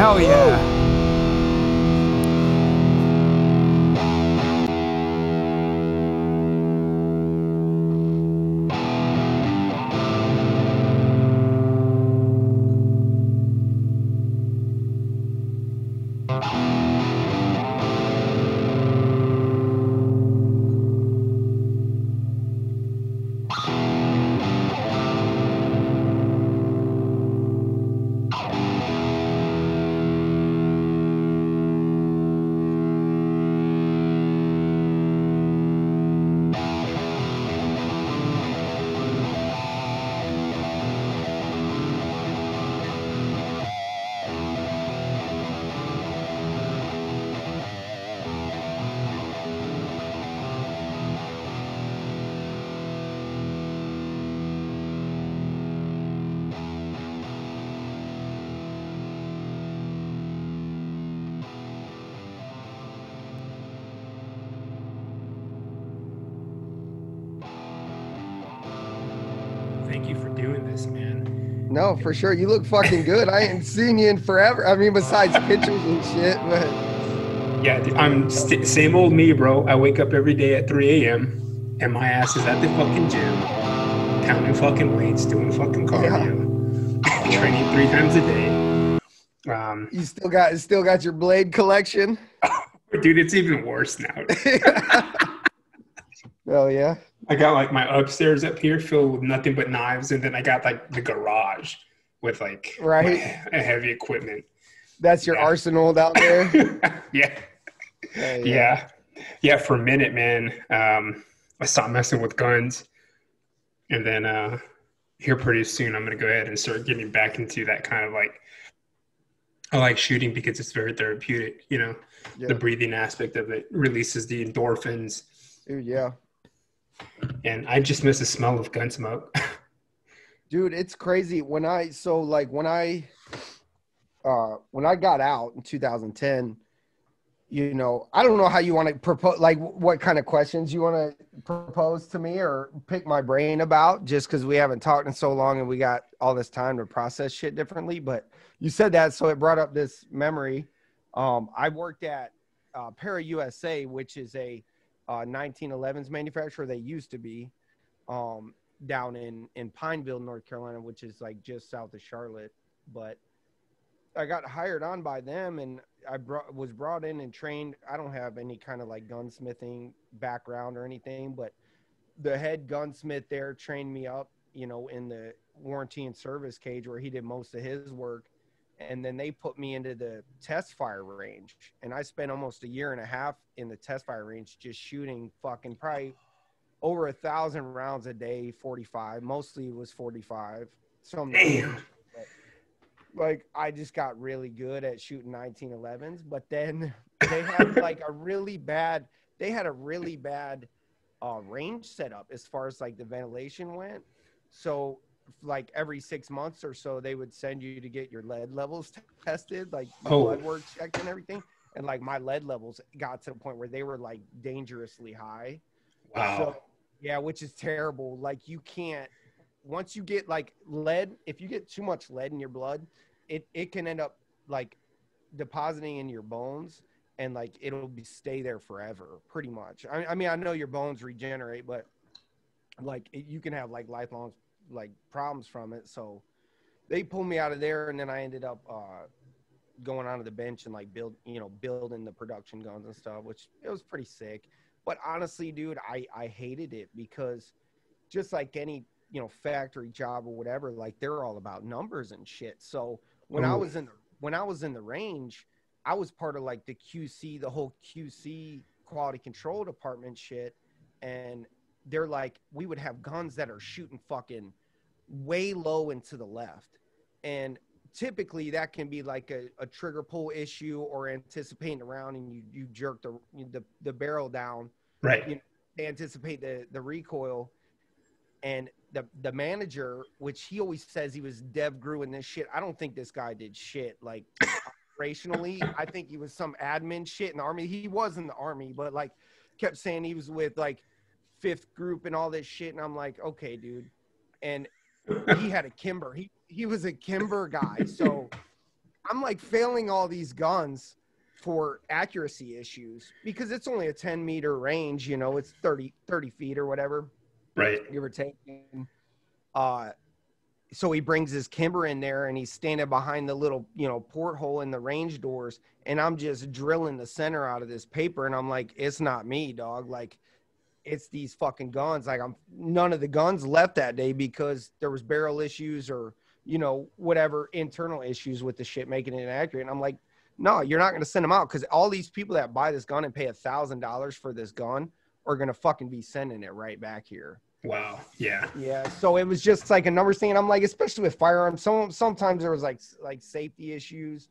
Hell yeah. Thank you for doing this, man. No, for sure. You look fucking good. I ain't seen you in forever. I mean, besides pictures and shit, but Yeah, I'm same old me, bro. I wake up every day at 3 a.m. and my ass is at the fucking gym, pounding fucking weights, doing fucking cardio, training 3 times a day. You still got your blade collection? Dude, it's even worse now. Oh yeah. I got like my upstairs up here filled with nothing but knives, and then I got like the garage with like heavy equipment. That's your arsenal down there. Yeah. For a minute, man. I stopped messing with guns, and then here pretty soon I'm gonna go ahead and start getting back into that kind of like. I like shooting because it's very therapeutic. You know, the breathing aspect of it releases the endorphins. Dude, yeah. And I just miss the smell of gun smoke. Dude, it's crazy. When I got out in 2010, you know, I don't know how you want to propose, like what kind of questions you want to propose to me or pick my brain about, just because we haven't talked in so long and we got all this time to process shit differently. But you said that, so it brought up this memory. I worked at Para USA, which is a 1911s manufacturer. They used to be down in Pineville, North Carolina, which is like just south of Charlotte. But I got hired on by them, and I was brought in and trained. I don't have any kind of like gunsmithing background or anything, but the head gunsmith there trained me up, you know, in the warranty and service cage where he did most of his work. And then they put me into the test fire range, and I spent almost a year and a half in the test fire range just shooting fucking probably over 1,000 rounds a day, 45. Mostly it was 45. Damn. Like I just got really good at shooting 1911s, but then they had like a really bad range setup as far as like the ventilation went. So like every 6 months or so, they would send you to get your lead levels tested, like blood work checked and everything. And like my lead levels got to the point where they were like dangerously high. Wow. So, yeah, which is terrible. Like you can't, once you get like lead, if you get too much lead in your blood, it can end up like depositing in your bones, and like it'll stay there forever, pretty much. I mean, I know your bones regenerate, but like you can have like lifelong like problems from it. So they pulled me out of there, and then I ended up going onto the bench and like building the production guns and stuff, which it was pretty sick. But honestly, dude, I hated it because just like any, you know, factory job or whatever, like they're all about numbers and shit. So when I was in the range, I was part of like the QC, the whole QC quality control department shit. And they're like, we would have guns that are shooting fucking way low and to the left. And typically that can be like a trigger pull issue or anticipating around, and you jerk the barrel down, right? You know, anticipate the recoil. And the manager, which he always says he was Dev Grew in this shit. I don't think this guy did shit like operationally. I think he was some admin shit in the Army. He was in the Army, but like kept saying he was with like 5th Group and all this shit. And I'm like, okay, dude. And he had a Kimber. He was a Kimber guy. So I'm like failing all these guns for accuracy issues because it's only a 10-meter range, you know, it's 30 feet or whatever. Right. Give or take. So he brings his Kimber in there and he's standing behind the little, you know, porthole in the range doors. And I'm just drilling the center out of this paper. And I'm like, it's not me, dog. Like, it's these fucking guns. Like, none of the guns left that day because there was barrel issues or, you know, whatever internal issues with the shit making it inaccurate. And I'm like, no, you're not going to send them out because all these people that buy this gun and pay $1,000 for this gun are going to fucking be sending it right back here. Wow. Yeah. Yeah. So it was just like a numbers thing. And I'm like, especially with firearms, sometimes there was like safety issues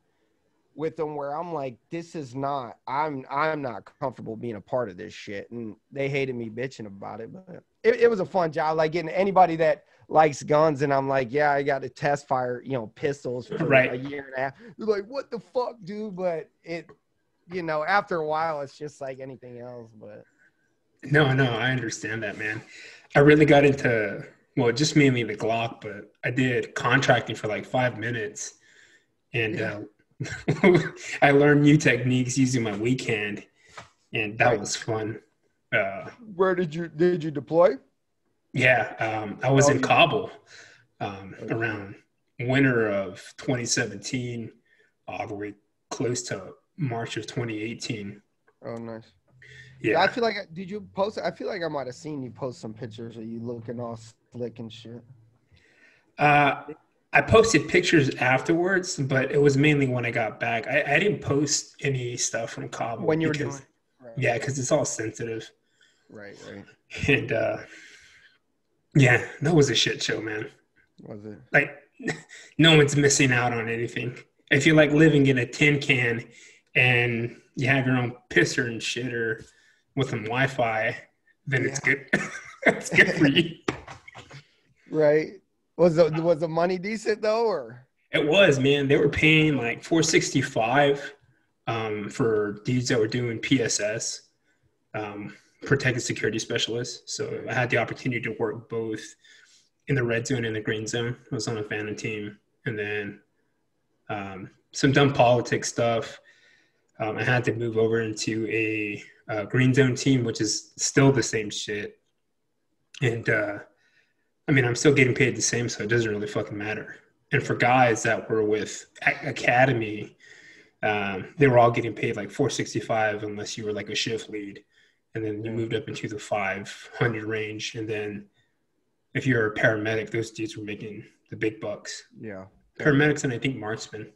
with them where I'm like, this is not, I'm not comfortable being a part of this shit. And they hated me bitching about it, but it was a fun job. Like getting anybody that likes guns. And I'm like, yeah, I got to test fire, you know, pistols for a year and a half. They're like, what the fuck, dude? But it, you know, after a while, it's just like anything else, but. No, I understand that, man. I really got into, well, just mainly the Glock, but I did contracting for like 5 minutes. And I learned new techniques using my weak hand. And that was fun. Where did you deploy? Yeah, I was in Kabul around winter of 2017, all the way close to March of 2018. Oh, nice. Yeah, I feel like, did you post? I feel like I might have seen you post some pictures of you looking all slick and shit. I posted pictures afterwards, but it was mainly when I got back. I didn't post any stuff from Kabul when you were doing. Right. Yeah, because it's all sensitive. Right. And yeah, that was a shit show, man. Was it? Like, no one's missing out on anything. If you're like living in a tin can and you have your own pisser and shit or with some Wi-Fi, then it's good. It's good for you. Right. Was the money decent though, or? It was, man. They were paying like $465 for dudes that were doing PSS, protected security specialists. So I had the opportunity to work both in the red zone and the green zone. I was on a Phantom team, and then some dumb politics stuff. I had to move over into a green zone team, which is still the same shit. And I mean, I'm still getting paid the same, so it doesn't really fucking matter. And for guys that were with Academy, they were all getting paid like $465 unless you were like a shift lead. And then you moved up into the 500 range. And then if you're a paramedic, those dudes were making the big bucks. Yeah. Paramedics and I think marksmen.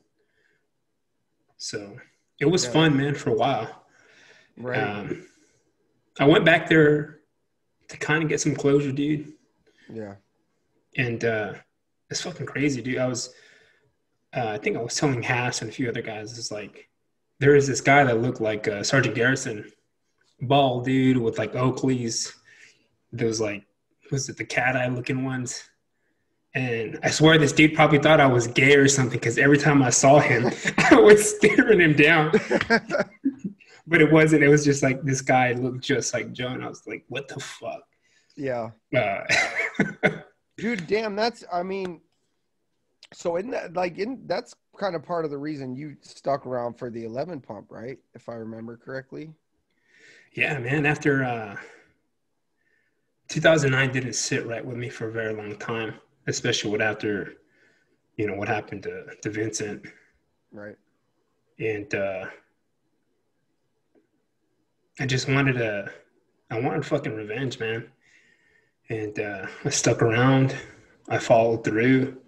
So it was fun, man, for a while. Right. I went back there to kind of get some closure, dude. Yeah. And it's fucking crazy, dude. I think I was telling Hass and a few other guys, it's like, there is this guy that looked like Sergeant Garrison, bald dude with like Oakley's, those like, was it the cat eye looking ones? And I swear this dude probably thought I was gay or something because every time I saw him, I was staring him down. But it wasn't. It was just like this guy looked just like Joe. And I was like, what the fuck? Yeah. Dude, damn, that's that's kind of part of the reason you stuck around for the 11 pump, right? If I remember correctly. Yeah, man. After 2009 didn't sit right with me for a very long time, especially what happened to Vincent. Right. And I wanted fucking revenge, man. And I stuck around. I followed through.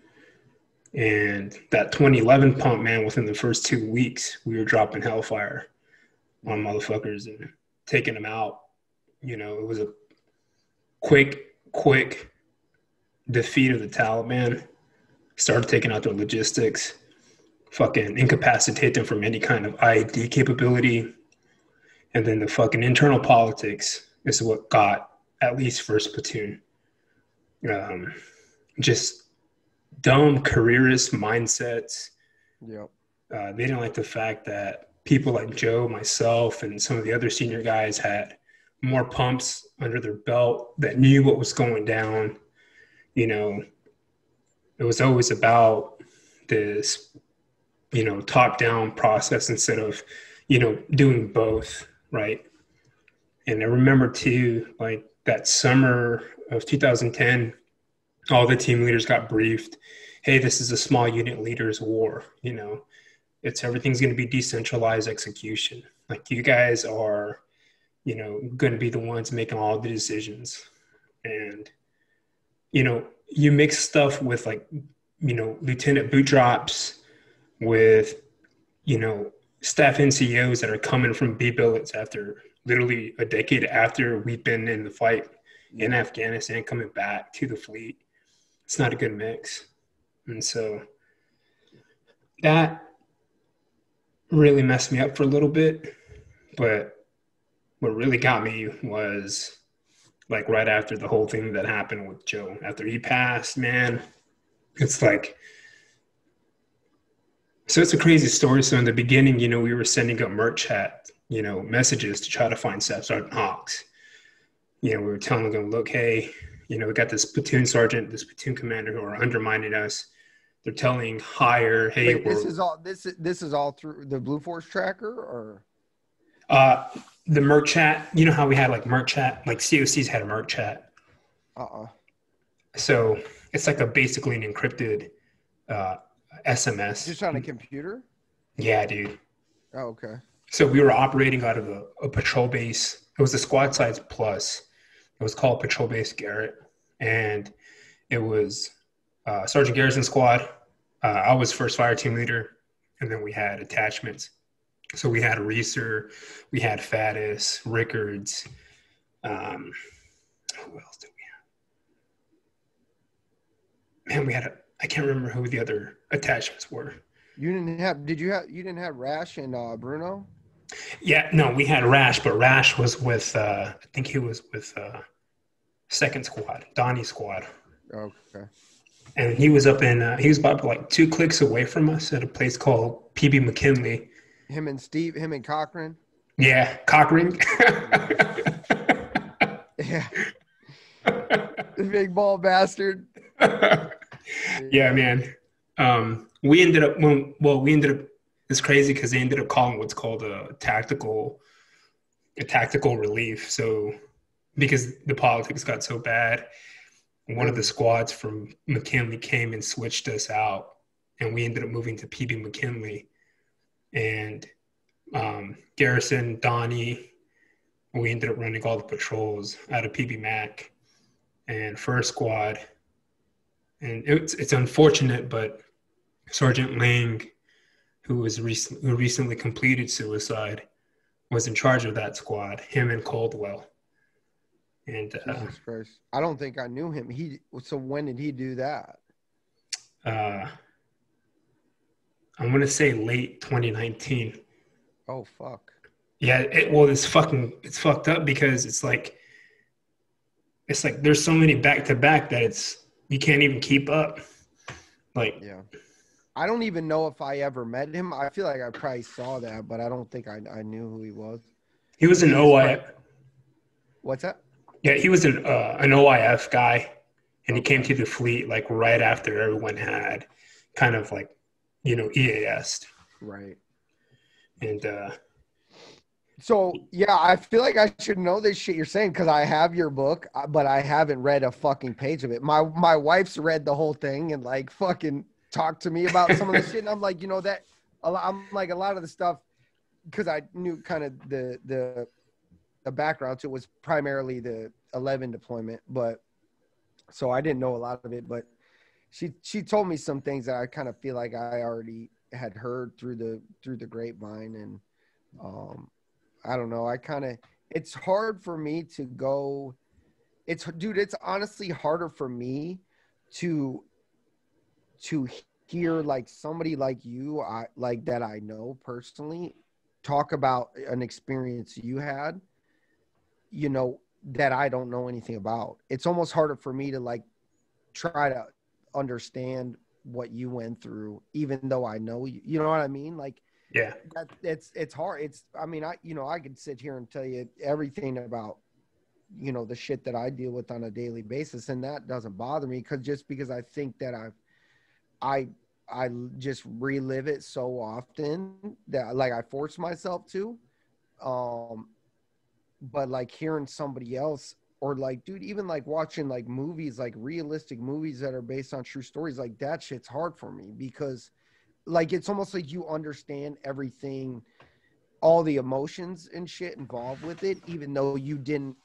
And that 2011 pump, man, within the first 2 weeks, we were dropping hellfire on motherfuckers and taking them out. You know, it was a quick defeat of the Taliban. Started taking out their logistics. Fucking incapacitate them from any kind of IED capability. And then the fucking internal politics is what got at least first platoon. Just dumb careerist mindsets. Yep. They didn't like the fact that people like Joe, myself, and some of the other senior guys had more pumps under their belt that knew what was going down. You know, it was always about this top down process instead of, doing both, right? And I remember too, like that summer of 2010, all the team leaders got briefed. Hey, this is a small unit leaders war. It's everything's going to be decentralized execution. Like you guys are, going to be the ones making all the decisions. And, you mix stuff with like, lieutenant boot drops with, staff NCOs that are coming from B billets after literally a decade after we've been in the fight in Afghanistan, coming back to the fleet. It's not a good mix. And so that really messed me up for a little bit. But what really got me was like right after the whole thing that happened with Joe, after he passed, man, it's like, so it's a crazy story. So in the beginning, we were sending up merch chat, messages to try to find Staff Sergeant Hawks. We were telling them, look, hey, we got this platoon sergeant, this platoon commander who are undermining us. They're telling higher, hey, wait, this is all through the Blue Force tracker, or the merch chat. You know how we had like merch chat, like COCs had a merch chat. So it's like basically an encrypted SMS. Just on a computer? Yeah, dude. Oh, okay. So we were operating out of a patrol base. It was a squad size plus. It was called Patrol Base Garrett. And it was Sergeant Garrison squad. I was first fire team leader. And then we had attachments. So we had Reeser, we had Faddis, Rickards. Who else did we have? Man, I can't remember who the other attachments were. You didn't have Rash and Bruno? Yeah, no, we had Rash, but Rash was with, I think he was with second squad, Donnie's squad. Okay. And he was he was about like 2 clicks away from us at a place called PB McKinley. Him and Cochran? Yeah, Cochran. Yeah. The big ball bastard. Yeah, man. We ended up, it's crazy because they ended up calling what's called a tactical relief. So because the politics got so bad, one of the squads from McKinley came and switched us out, and we ended up moving to PB McKinley. And Garrison, Donnie, we ended up running all the patrols out of PB Mac and first squad. And it's unfortunate, but Sergeant Lang, who recently completed suicide, was in charge of that squad. Him and Caldwell. And Jesus Christ, I don't think I knew him. So when did he do that? I'm gonna say late 2019. Oh fuck. Yeah, it's fucked up because it's like there's so many back to back that you can't even keep up. Like, yeah, I don't even know if I ever met him. I feel like I probably saw that, but I don't think I knew who he was. He was an OIF. What's that? Yeah, he was an OIF guy, and he came to the fleet like right after everyone had kind of like, EAS'd. Right. And so, yeah, I feel like I should know this shit you're saying because I have your book, but I haven't read a fucking page of it. My wife's read the whole thing and like fucking talked to me about some of the shit. And I'm like, I'm like a lot of the stuff, because I knew kind of the background to it was primarily the 11 deployment, but so I didn't know a lot of it, but she told me some things that I kind of feel like I already had heard through the grapevine. And I don't know, it's hard for me to go. It's honestly harder for me to hear like somebody like you, that I know personally, talk about an experience you had, that I don't know anything about. It's almost harder for me to like try to understand what you went through, even though I know you. You know what I mean? Like, yeah, it's hard. I could sit here and tell you everything about, the shit that I deal with on a daily basis, and that doesn't bother me because I think that I just relive it so often that like I force myself to. Um, but like hearing somebody else, or like, dude, even like watching like movies, like realistic movies that are based on true stories, like that shit's hard for me because like it's almost like you understand everything, all the emotions and shit involved with it, even though you didn't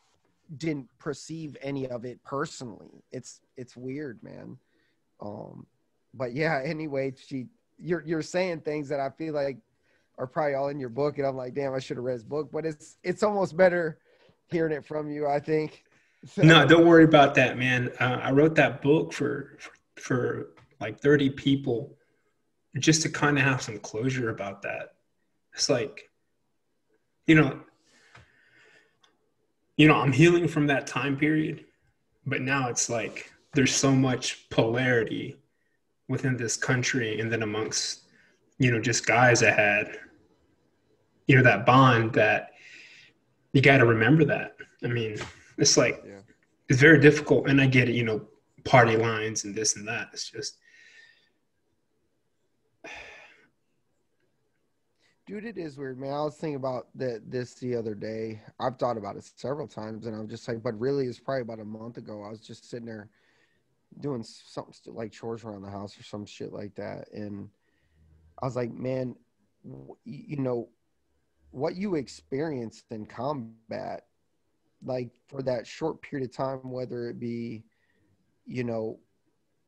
perceive any of it personally. It's weird, man. Um, but yeah, anyway, you're saying things that I feel like are probably all in your book, and I'm like, damn, I should have read his book. But it's almost better hearing it from you, I think. No, So don't worry about that, man. I wrote that book for like 30 people just to kind of have some closure about that. It's like, you know, I'm healing from that time period, but now it's like there's so much polarity within this country and then amongst, just guys I had, that bond that you got to remember that. I mean, it's like, yeah. it's very difficult. And I get it, party lines and this and that. It's just, Dude, it is weird, man. I was thinking about this the other day. I've thought about it several times, and I'm just like, but really, it's probably about a month ago. I was just sitting there doing something like chores around the house or some shit like that, and I was like, man, you know, what you experienced in combat, like for that short period of time, whether it be, you know,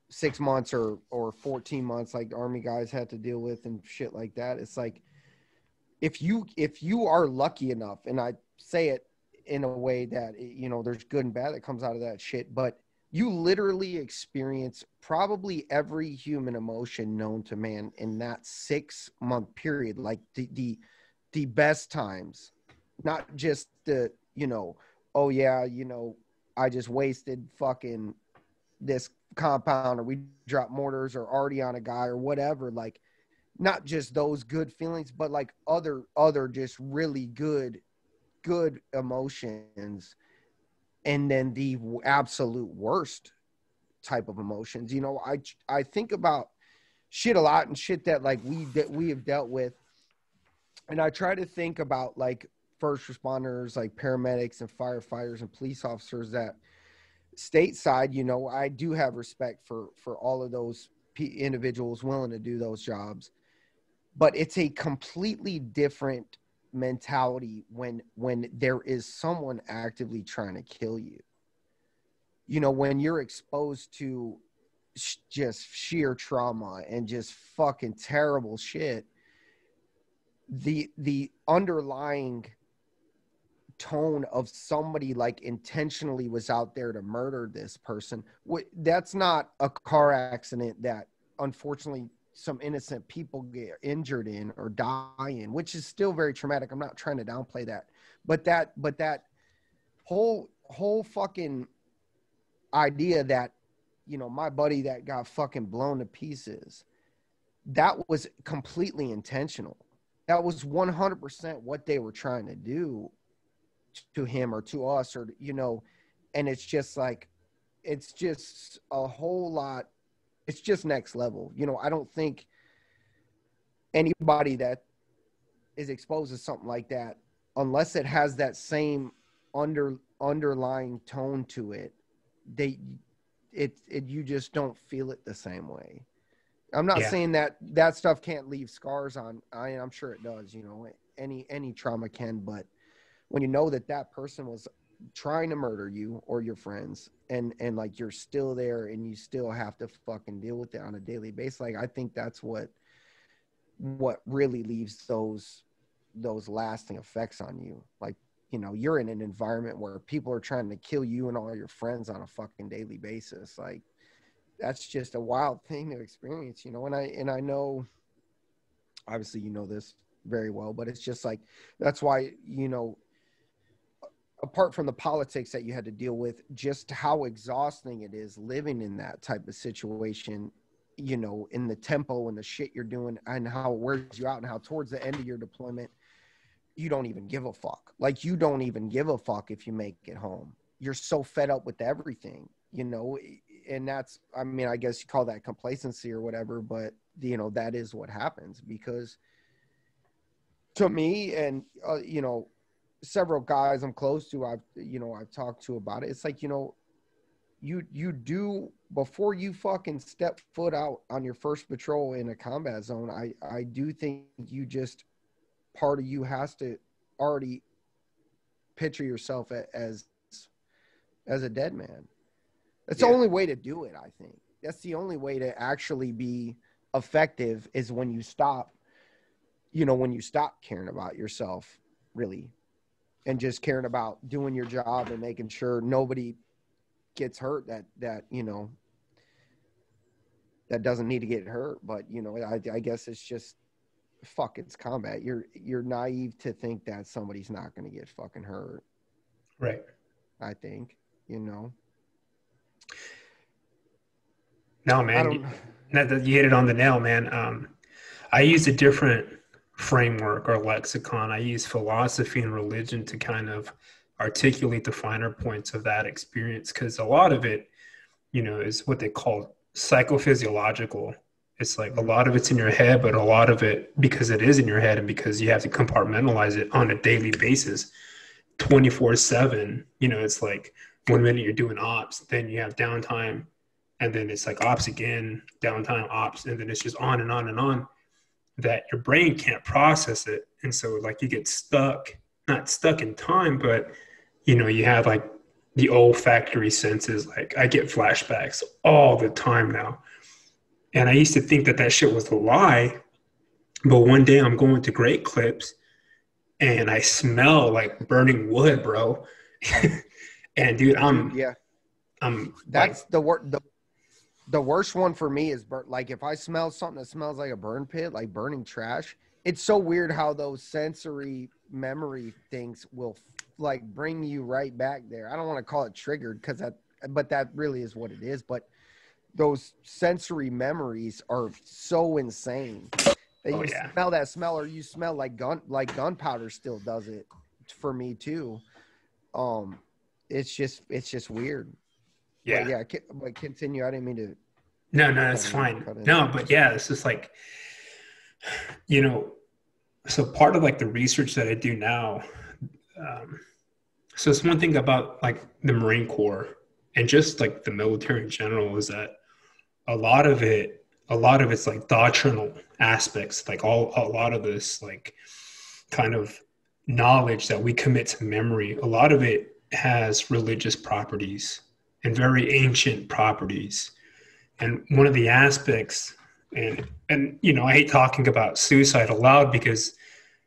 6 months or 14 months, like Army guys had to deal with and shit like that. It's like if you are lucky enough, and I say it in a way that, you know, there's good and bad that comes out of that shit, but you literally experience probably every human emotion known to man in that 6 month period, like the best times, not just the, you know, oh yeah, you know, I just wasted fucking this compound, or we dropped mortars, or already on a guy, or whatever. Like, not just those good feelings, but like other just really good emotions, and then the absolute worst type of emotions. You know, I think about shit a lot, and shit that like we have dealt with, and I try to think about like first responders, like paramedics and firefighters and police officers that stateside. You know, I do have respect for all of those individuals willing to do those jobs, but it's a completely different mentality when there is someone actively trying to kill you. You know, when you're exposed to just sheer trauma and just fucking terrible shit, the underlying tone of somebody like intentionally was out there to murder this person, that's not a car accident that unfortunately some innocent people get injured in or die in, which is still very traumatic. I'm not trying to downplay that, but that whole fucking idea that, you know, my buddy that got fucking blown to pieces, that was completely intentional. That was 100% what they were trying to do to him or to us, or, you know, and it's just like, it's just a whole lot. It's just next level. You know, I don't think anybody that is exposed to something like that, unless it has that same underlying tone to it, they you just don't feel it the same way. I'm not yeah, saying that that stuff can't leave scars on. I'm sure it does. You know, any trauma can, but when you know that that person was trying to murder you or your friends, and like you're still there and you still have to fucking deal with it on a daily basis, like I think that's what really leaves those lasting effects on you. Like, you know, you're in an environment where people are trying to kill you and all your friends on a fucking daily basis. Like, that's just a wild thing to experience, you know. And I know, obviously, you know this very well, but it's just like, that's why, you know, apart from the politics that you had to deal with, just how exhausting it is living in that type of situation, you know, in the tempo and the shit you're doing, and how it wears you out, and how towards the end of your deployment, you don't even give a fuck. Like, you don't even give a fuck if you make it home. You're so fed up with everything, you know. and that's, I mean, I guess you call that complacency or whatever, but you know, that is what happens, because to me, and you know, several guys I'm close to, I've talked to about it. It's like, you know, you do, before you fucking step foot out on your first patrol in a combat zone, I do think you just, part of you has to already picture yourself as a dead man. That's the only way to do it. I think that's the only way to actually be effective, is when you stop, you know, when you stop caring about yourself, really, and just caring about doing your job and making sure nobody gets hurt that you know, that doesn't need to get hurt. But you know, I guess it's just, fuck, it's combat. You're naive to think that somebody's not going to get fucking hurt, right? I think, you know. No, man, you hit it on the nail, man. I use a different framework or lexicon. I use philosophy and religion to kind of articulate the finer points of that experience, because a lot of it, you know, is what they call psychophysiological. It's like a lot of it's in your head, but a lot of it, because it is in your head and because you have to compartmentalize it on a daily basis, 24/7, you know, it's like one minute you're doing ops, then you have downtime, and then it's like ops again, downtime, ops, and then it's just on and on and on, that your brain can't process it. And so like you get stuck, not stuck in time, but you know, you have like the olfactory senses. Like I get flashbacks all the time now. And I used to think that shit was a lie. But one day I'm going to Great Clips and I smell like burning wood, bro. And dude, that's like, the worst one for me is like if I smell something that smells like a burn pit, like burning trash. It's so weird how those sensory memory things will like bring you right back there. I don't want to call it triggered, but that really is what it is. But those sensory memories are so insane that you smell that smell, or you smell like gunpowder still does it for me too. It's just weird. Yeah. But continue. I didn't mean to. No, it's fine. No, but yeah, it's just like, you know, so part of like the research that I do now, so it's one thing about like the Marine Corps and just like the military in general, is that a lot of it's like doctrinal aspects, like a lot of this like kind of knowledge that we commit to memory. A lot of it has religious properties and very ancient properties. And one of the aspects, and you know, I hate talking about suicide aloud because,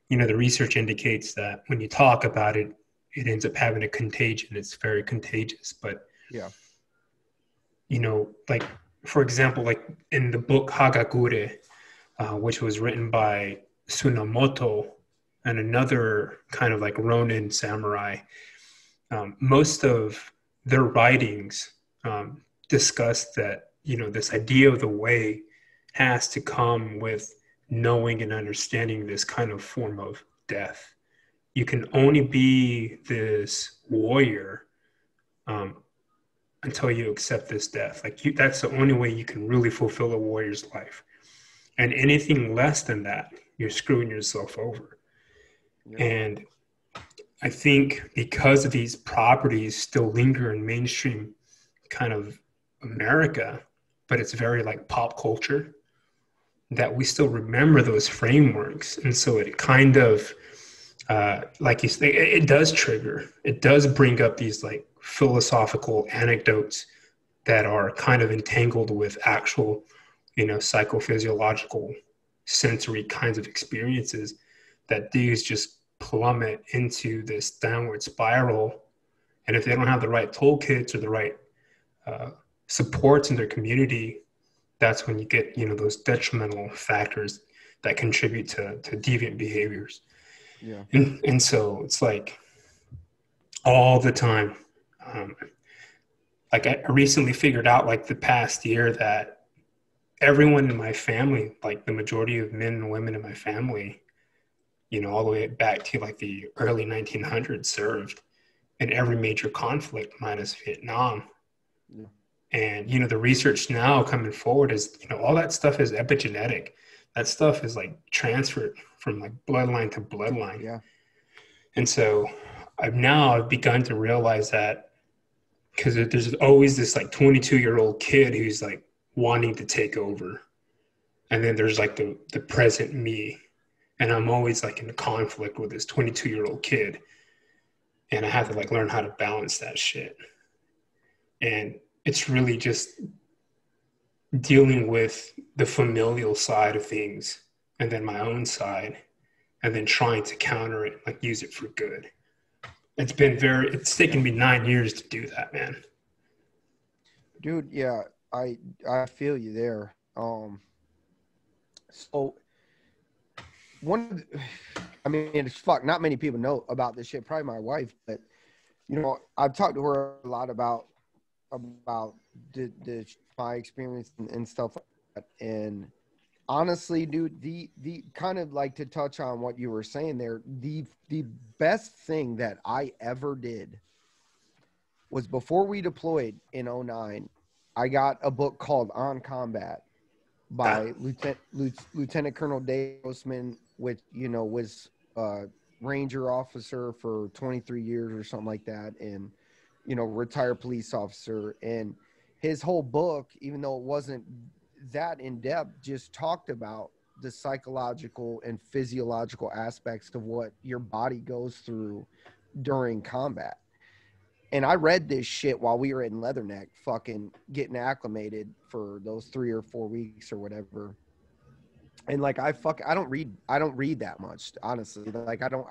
you know, the research indicates that when you talk about it, it ends up having a contagion. It's very contagious. But yeah, you know, like for example, like in the book Hagakure, which was written by Tsunamoto and another kind of like Ronin samurai, most of their writings discuss that, you know, this idea of the way has to come with knowing and understanding this kind of form of death. You can only be this warrior until you accept this death. Like that's the only way you can really fulfill a warrior's life. And anything less than that, you're screwing yourself over. Yeah. And I think because of these properties still linger in mainstream kind of America, but it's very like pop culture, that we still remember those frameworks. And so it kind of, like you say, it does trigger, it does bring up these like philosophical anecdotes that are kind of entangled with actual, you know, psychophysiological sensory kinds of experiences, that dudes just plummet into this downward spiral. And if they don't have the right toolkits or the right supports in their community, that's when you get, you know, those detrimental factors that contribute to deviant behaviors. Yeah. And so it's like all the time. Like I recently figured out like the past year that everyone in my family, like the majority of men and women in my family, you know, all the way back to like the early 1900s, served in every major conflict minus Vietnam. Yeah. And, you know, the research now coming forward is, you know, all that stuff is epigenetic. That stuff is like transferred from like bloodline to bloodline. Yeah. And so I've begun to realize that, because there's always this like 22-year-old kid who's like wanting to take over. And then there's like the present me. And I'm always like in a conflict with this 22-year-old kid. And I have to like learn how to balance that shit. And it's really just dealing with the familial side of things and then my own side, and then trying to counter it, like use it for good. It's taken me 9 years to do that, man. Dude, yeah, I feel you there. So I mean, it's fuck, not many people know about this shit, probably my wife, but you know, I've talked to her a lot about my experience and stuff like that. And honestly, dude, the kind of like to touch on what you were saying there, the best thing that I ever did was before we deployed in 2009, I got a book called On Combat by Lieutenant Colonel Dave Grossman, which, you know, was a Ranger officer for 23 years or something like that, and, you know, retired police officer. And his whole book, even though it wasn't that in depth, just talked about the psychological and physiological aspects of what your body goes through during combat. And I read this shit while we were in Leatherneck, fucking getting acclimated for those 3 or 4 weeks or whatever. And like, I don't read that much, honestly. Like, I don't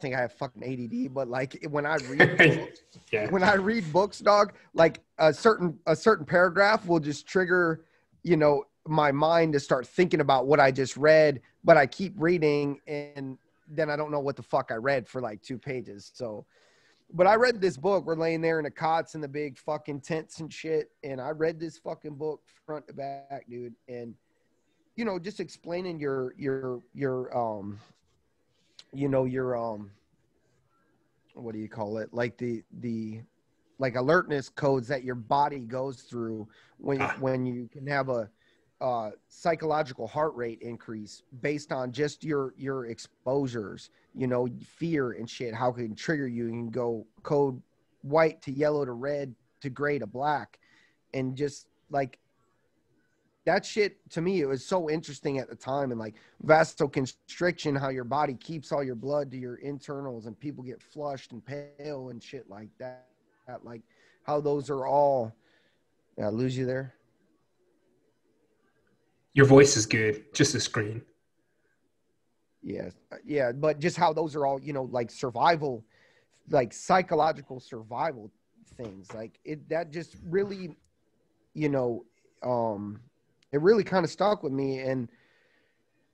think I have fucking ADD, but like when I read books, when I read books, dog, like a certain paragraph will just trigger, you know, my mind to start thinking about what I just read, but I keep reading and then I don't know what the fuck I read for like 2 pages. So, but I read this book. We're laying there in the cots in the big fucking tents and shit. And I read this fucking book front to back, dude. And, you know, just explaining your what do you call it? Like the like alertness codes that your body goes through when you can have a psychological heart rate increase based on just your exposures, you know, fear and shit, how it can trigger you. You can go code white to yellow to red to gray to black. And just like that shit, to me, it was so interesting at the time. And like vasoconstriction, how your body keeps all your blood to your internals and people get flushed and pale and shit like that. Like how those are all, I lose you there. Your voice is good, just the screen. Yeah, but just how those are all, you know, like survival, like psychological survival things. Like that just really, you know, it really kind of stuck with me. And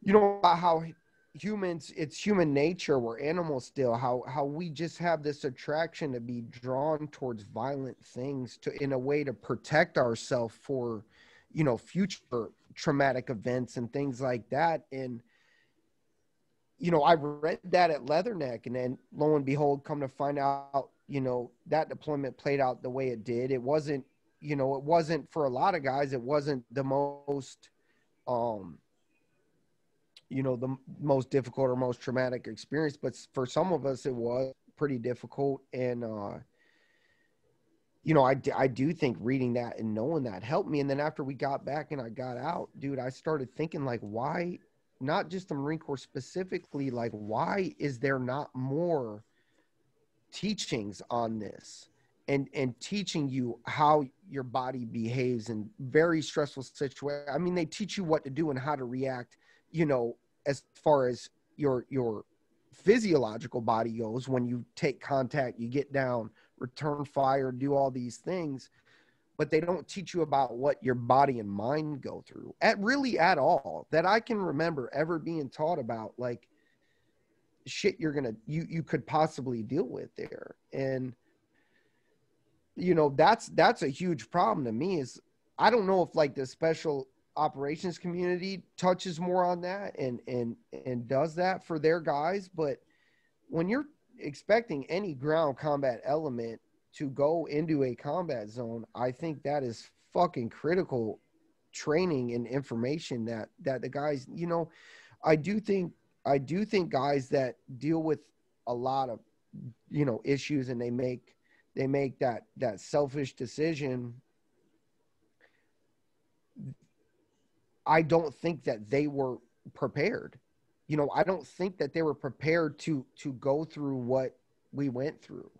you know how humans, it's human nature, we're animals still, how we just have this attraction to be drawn towards violent things in a way to protect ourselves for, you know, future traumatic events and things like that. And you know, I read that at Leatherneck, and then lo and behold, come to find out, you know, that deployment played out the way it did. It wasn't, you know, it wasn't for a lot of guys, it wasn't the most, you know, the most difficult or most traumatic experience, but for some of us, it was pretty difficult. And, you know, I do think reading that and knowing that helped me. And then after we got back and I got out, dude, I started thinking like, why, not just the Marine Corps specifically, like, why is there not more teachings on this and teaching you how your body behaves in very stressful situations? I mean, they teach you what to do and how to react, you know, as far as your physiological body goes. When you take contact, you get down, return fire, do all these things, but they don't teach you about what your body and mind go through at all, that I can remember ever being taught about, like shit you could possibly deal with there. And you know, that's a huge problem to me. Is I don't know if like the special operations community touches more on that and does that for their guys, but when you're expecting any ground combat element to go into a combat zone, I think that is fucking critical training and information that the guys, you know, I do think guys that deal with a lot of, you know, issues, and they make that selfish decision. I don't think that they were prepared. You know, I don't think that they were prepared to go through what we went through.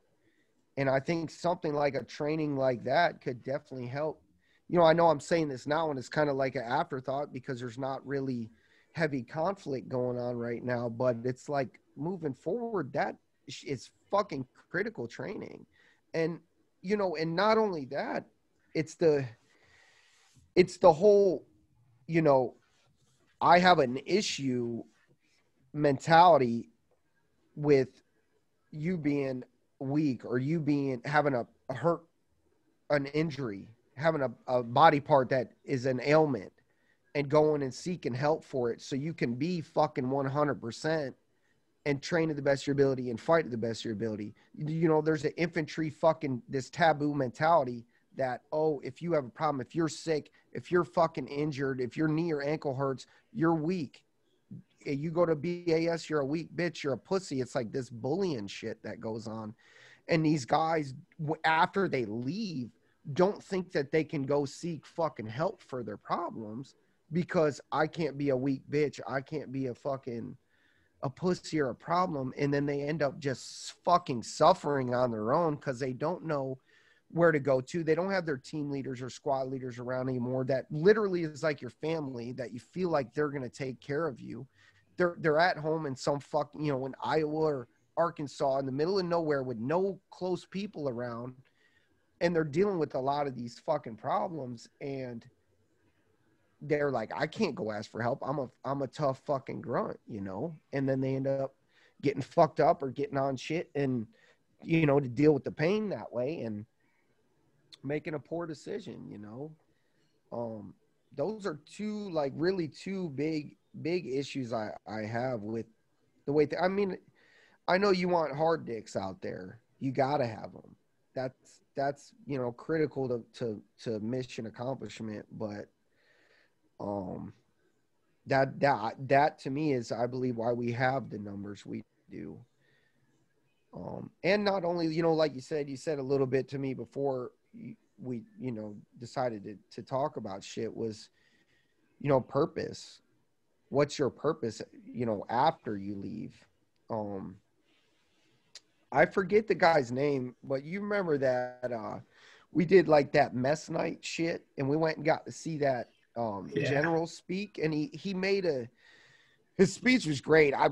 And I think something like a training like that could definitely help. You know, I know I'm saying this now and it's kind of like an afterthought because there's not really heavy conflict going on right now, but it's like moving forward, that is fucking critical training. And, you know, and not only that, it's the whole, you know, I have an issue mentality with you being weak or you being having a hurt, an injury, having a body part that is an ailment, and going and seeking help for it so you can be fucking 100% and train to the best of your ability and fight to the best of your ability. You know, there's an infantry fucking this taboo mentality that, oh, if you have a problem, if you're sick, if you're fucking injured, if your knee or ankle hurts, you're weak. You go to BAS, you're a weak bitch, you're a pussy. It's like this bullying shit that goes on. And these guys, after they leave, don't think that they can go seek fucking help for their problems because I can't be a weak bitch. I can't be a fucking a pussy or a problem. And then they end up just fucking suffering on their own because they don't know where to go to. They don't have their team leaders or squad leaders around anymore. That literally is like your family, that you feel like they're going to take care of you. They're at home in some fucking, you know, in Iowa or Arkansas in the middle of nowhere with no close people around. And they're dealing with a lot of these fucking problems. And they're like, I can't go ask for help. I'm a tough fucking grunt, you know? And then they end up getting fucked up or getting on shit and, you know, to deal with the pain that way and making a poor decision, you know? Those are two, like really two big issues I have with the way, I mean, I know you want hard dicks out there. You got to have them. That's, you know, critical to mission accomplishment. But, that to me is, I believe, why we have the numbers we do. And not only, you know, like you said a little bit to me before we, you know, decided to talk about shit was, you know, purpose. What's your purpose, you know, after you leave? I forget the guy's name, but you remember that we did like that mess night shit and we went and got to see that general speak, and he made his speech was great. I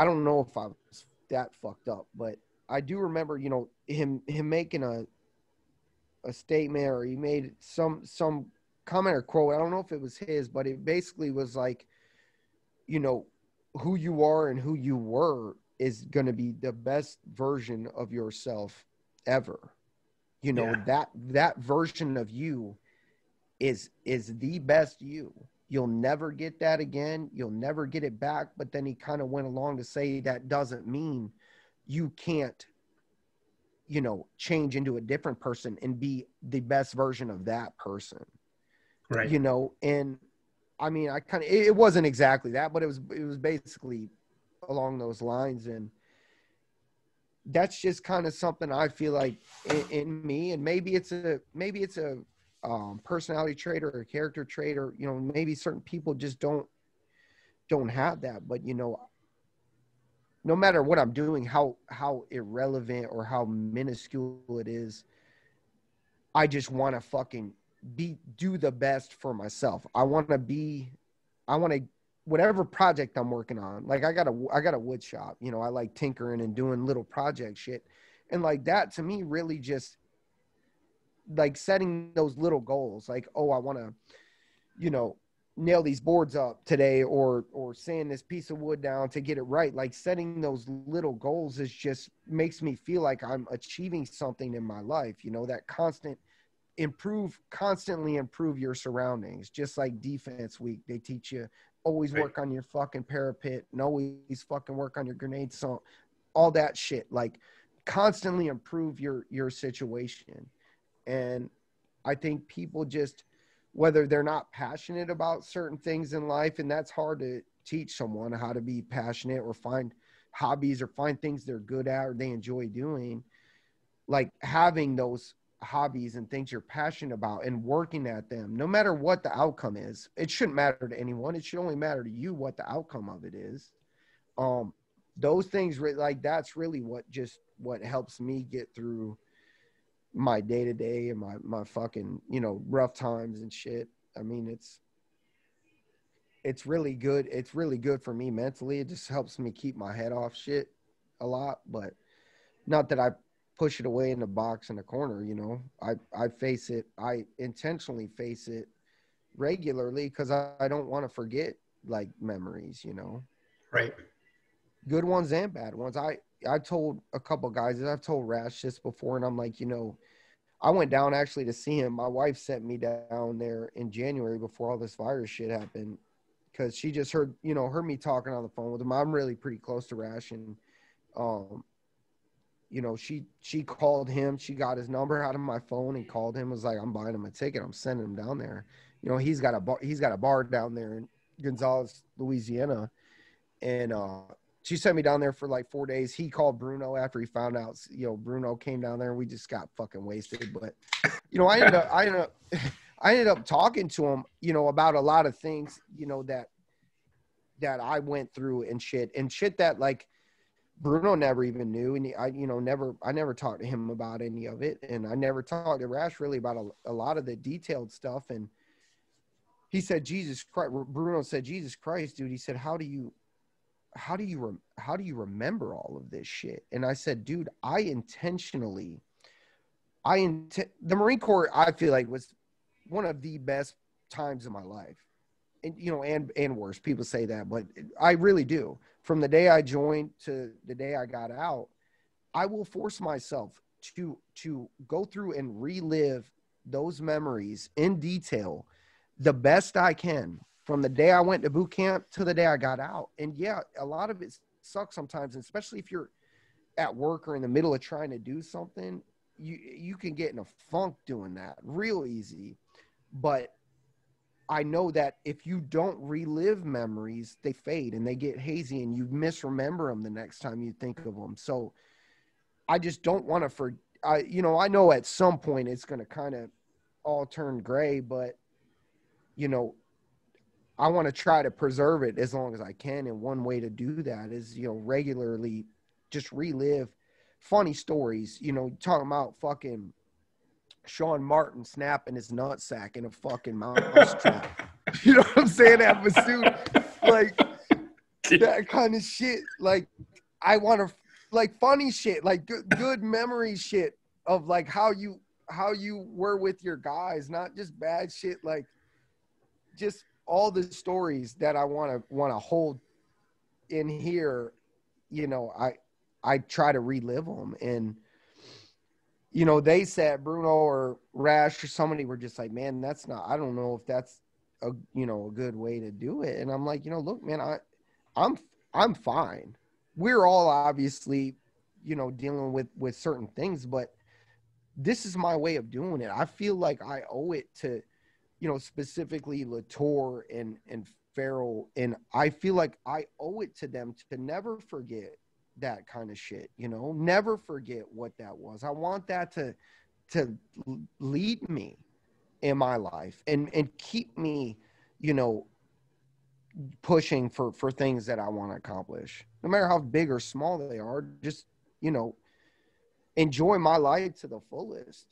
don't know if I was that fucked up, but I do remember, you know, him making a statement, or he made some comment or quote. I don't know if it was his, but it basically was like, you know, who you are and who you were is going to be the best version of yourself ever. You know, that version of you is the best you. You'll never get that again. You'll never get it back. But then he kind of went along to say that doesn't mean you can't, you know, change into a different person and be the best version of that person. Right. You know, and I mean, I kind of, it wasn't exactly that, but it was basically along those lines. And that's just kind of something I feel like in me, and maybe it's a personality trait or a character trait, or, you know, maybe certain people just don't have that. But, you know, no matter what I'm doing, how irrelevant or how minuscule it is, I just want to fucking do the best for myself. I want to, whatever project I'm working on, like I got a wood shop, you know, I like tinkering and doing little project shit. And like that to me really just like setting those little goals, like, oh, I want to, you know, nail these boards up today, or sand this piece of wood down to get it right. Like setting those little goals is just makes me feel like I'm achieving something in my life, you know, that constantly improve your surroundings. Just like defense week, they teach you always work on your fucking parapet and always fucking work on your grenade salt, all that shit. Like constantly improve your situation. And I think people just, whether they're not passionate about certain things in life, and that's hard to teach someone how to be passionate or find hobbies or find things they're good at or they enjoy doing, like having those hobbies and things you're passionate about and working at them, no matter what the outcome is. It shouldn't matter to anyone. It should only matter to you what the outcome of it is. Those things, like, that's really what helps me get through my day to day and my fucking, rough times and shit. I mean, it's really good. It's really good for me mentally. It just helps me keep my head off shit a lot, but not that I push it away in the box in the corner. I face it. I intentionally face it regularly because I don't want to forget, like, memories, Right. good ones and bad ones. I told a couple guys, I've told Rash this before, and I'm like, I went down actually to see him. My wife sent me down there in January before all this virus shit happened, because she just heard me talking on the phone with him. I'm really pretty close to Rash, and she called him. She got his number out of my phone and called him. Was like, I'm buying him a ticket. I'm sending him down there. He's got a bar down there in Gonzales, Louisiana, and she sent me down there for like 4 days. He called Bruno after he found out. Bruno came down there and we just got fucking wasted. But I ended up talking to him, about a lot of things, that I went through and shit that, like, Bruno never even knew. And I never talked to him about any of it. And I never talked to Rash really about a lot of the detailed stuff. And he said, Jesus Christ, Bruno said, Jesus Christ, dude. He said, how do you remember all of this shit? And I said, dude, the Marine Corps, I feel like, was one of the best times of my life. And and worse. People say that, but I really do. From the day I joined to the day I got out, I will force myself to go through and relive those memories in detail the best I can, from the day I went to boot camp to the day I got out. And yeah, a lot of it sucks sometimes, especially if you're at work or in the middle of trying to do something. You can get in a funk doing that real easy. But I know that if you don't relive memories, they fade and they get hazy and you misremember them the next time you think of them. So I just don't want to I know at some point it's going to kind of all turn gray, but I want to try to preserve it as long as I can. And one way to do that is, regularly just relive funny stories, talking about fucking Sean Martin snapping his nutsack in a fucking mouse trap. You know what I'm saying? At Masood, like, that kind of shit. Like, I want to, like, funny shit, like good memory shit of, like, how you were with your guys, not just bad shit. Like, just all the stories that I want to hold in here. I try to relive them. And they said, Bruno or Rash or somebody were just like, man, I don't know if that's a good way to do it. And I'm like, look, man, I'm fine. We're all obviously, dealing with certain things, but this is my way of doing it. I feel like I owe it to, specifically Latour and Farrell. And I feel like I owe it to them to never forget that kind of shit, never forget what that was. I want that to lead me in my life and keep me, pushing for things that I want to accomplish, no matter how big or small they are. Just, enjoy my life to the fullest.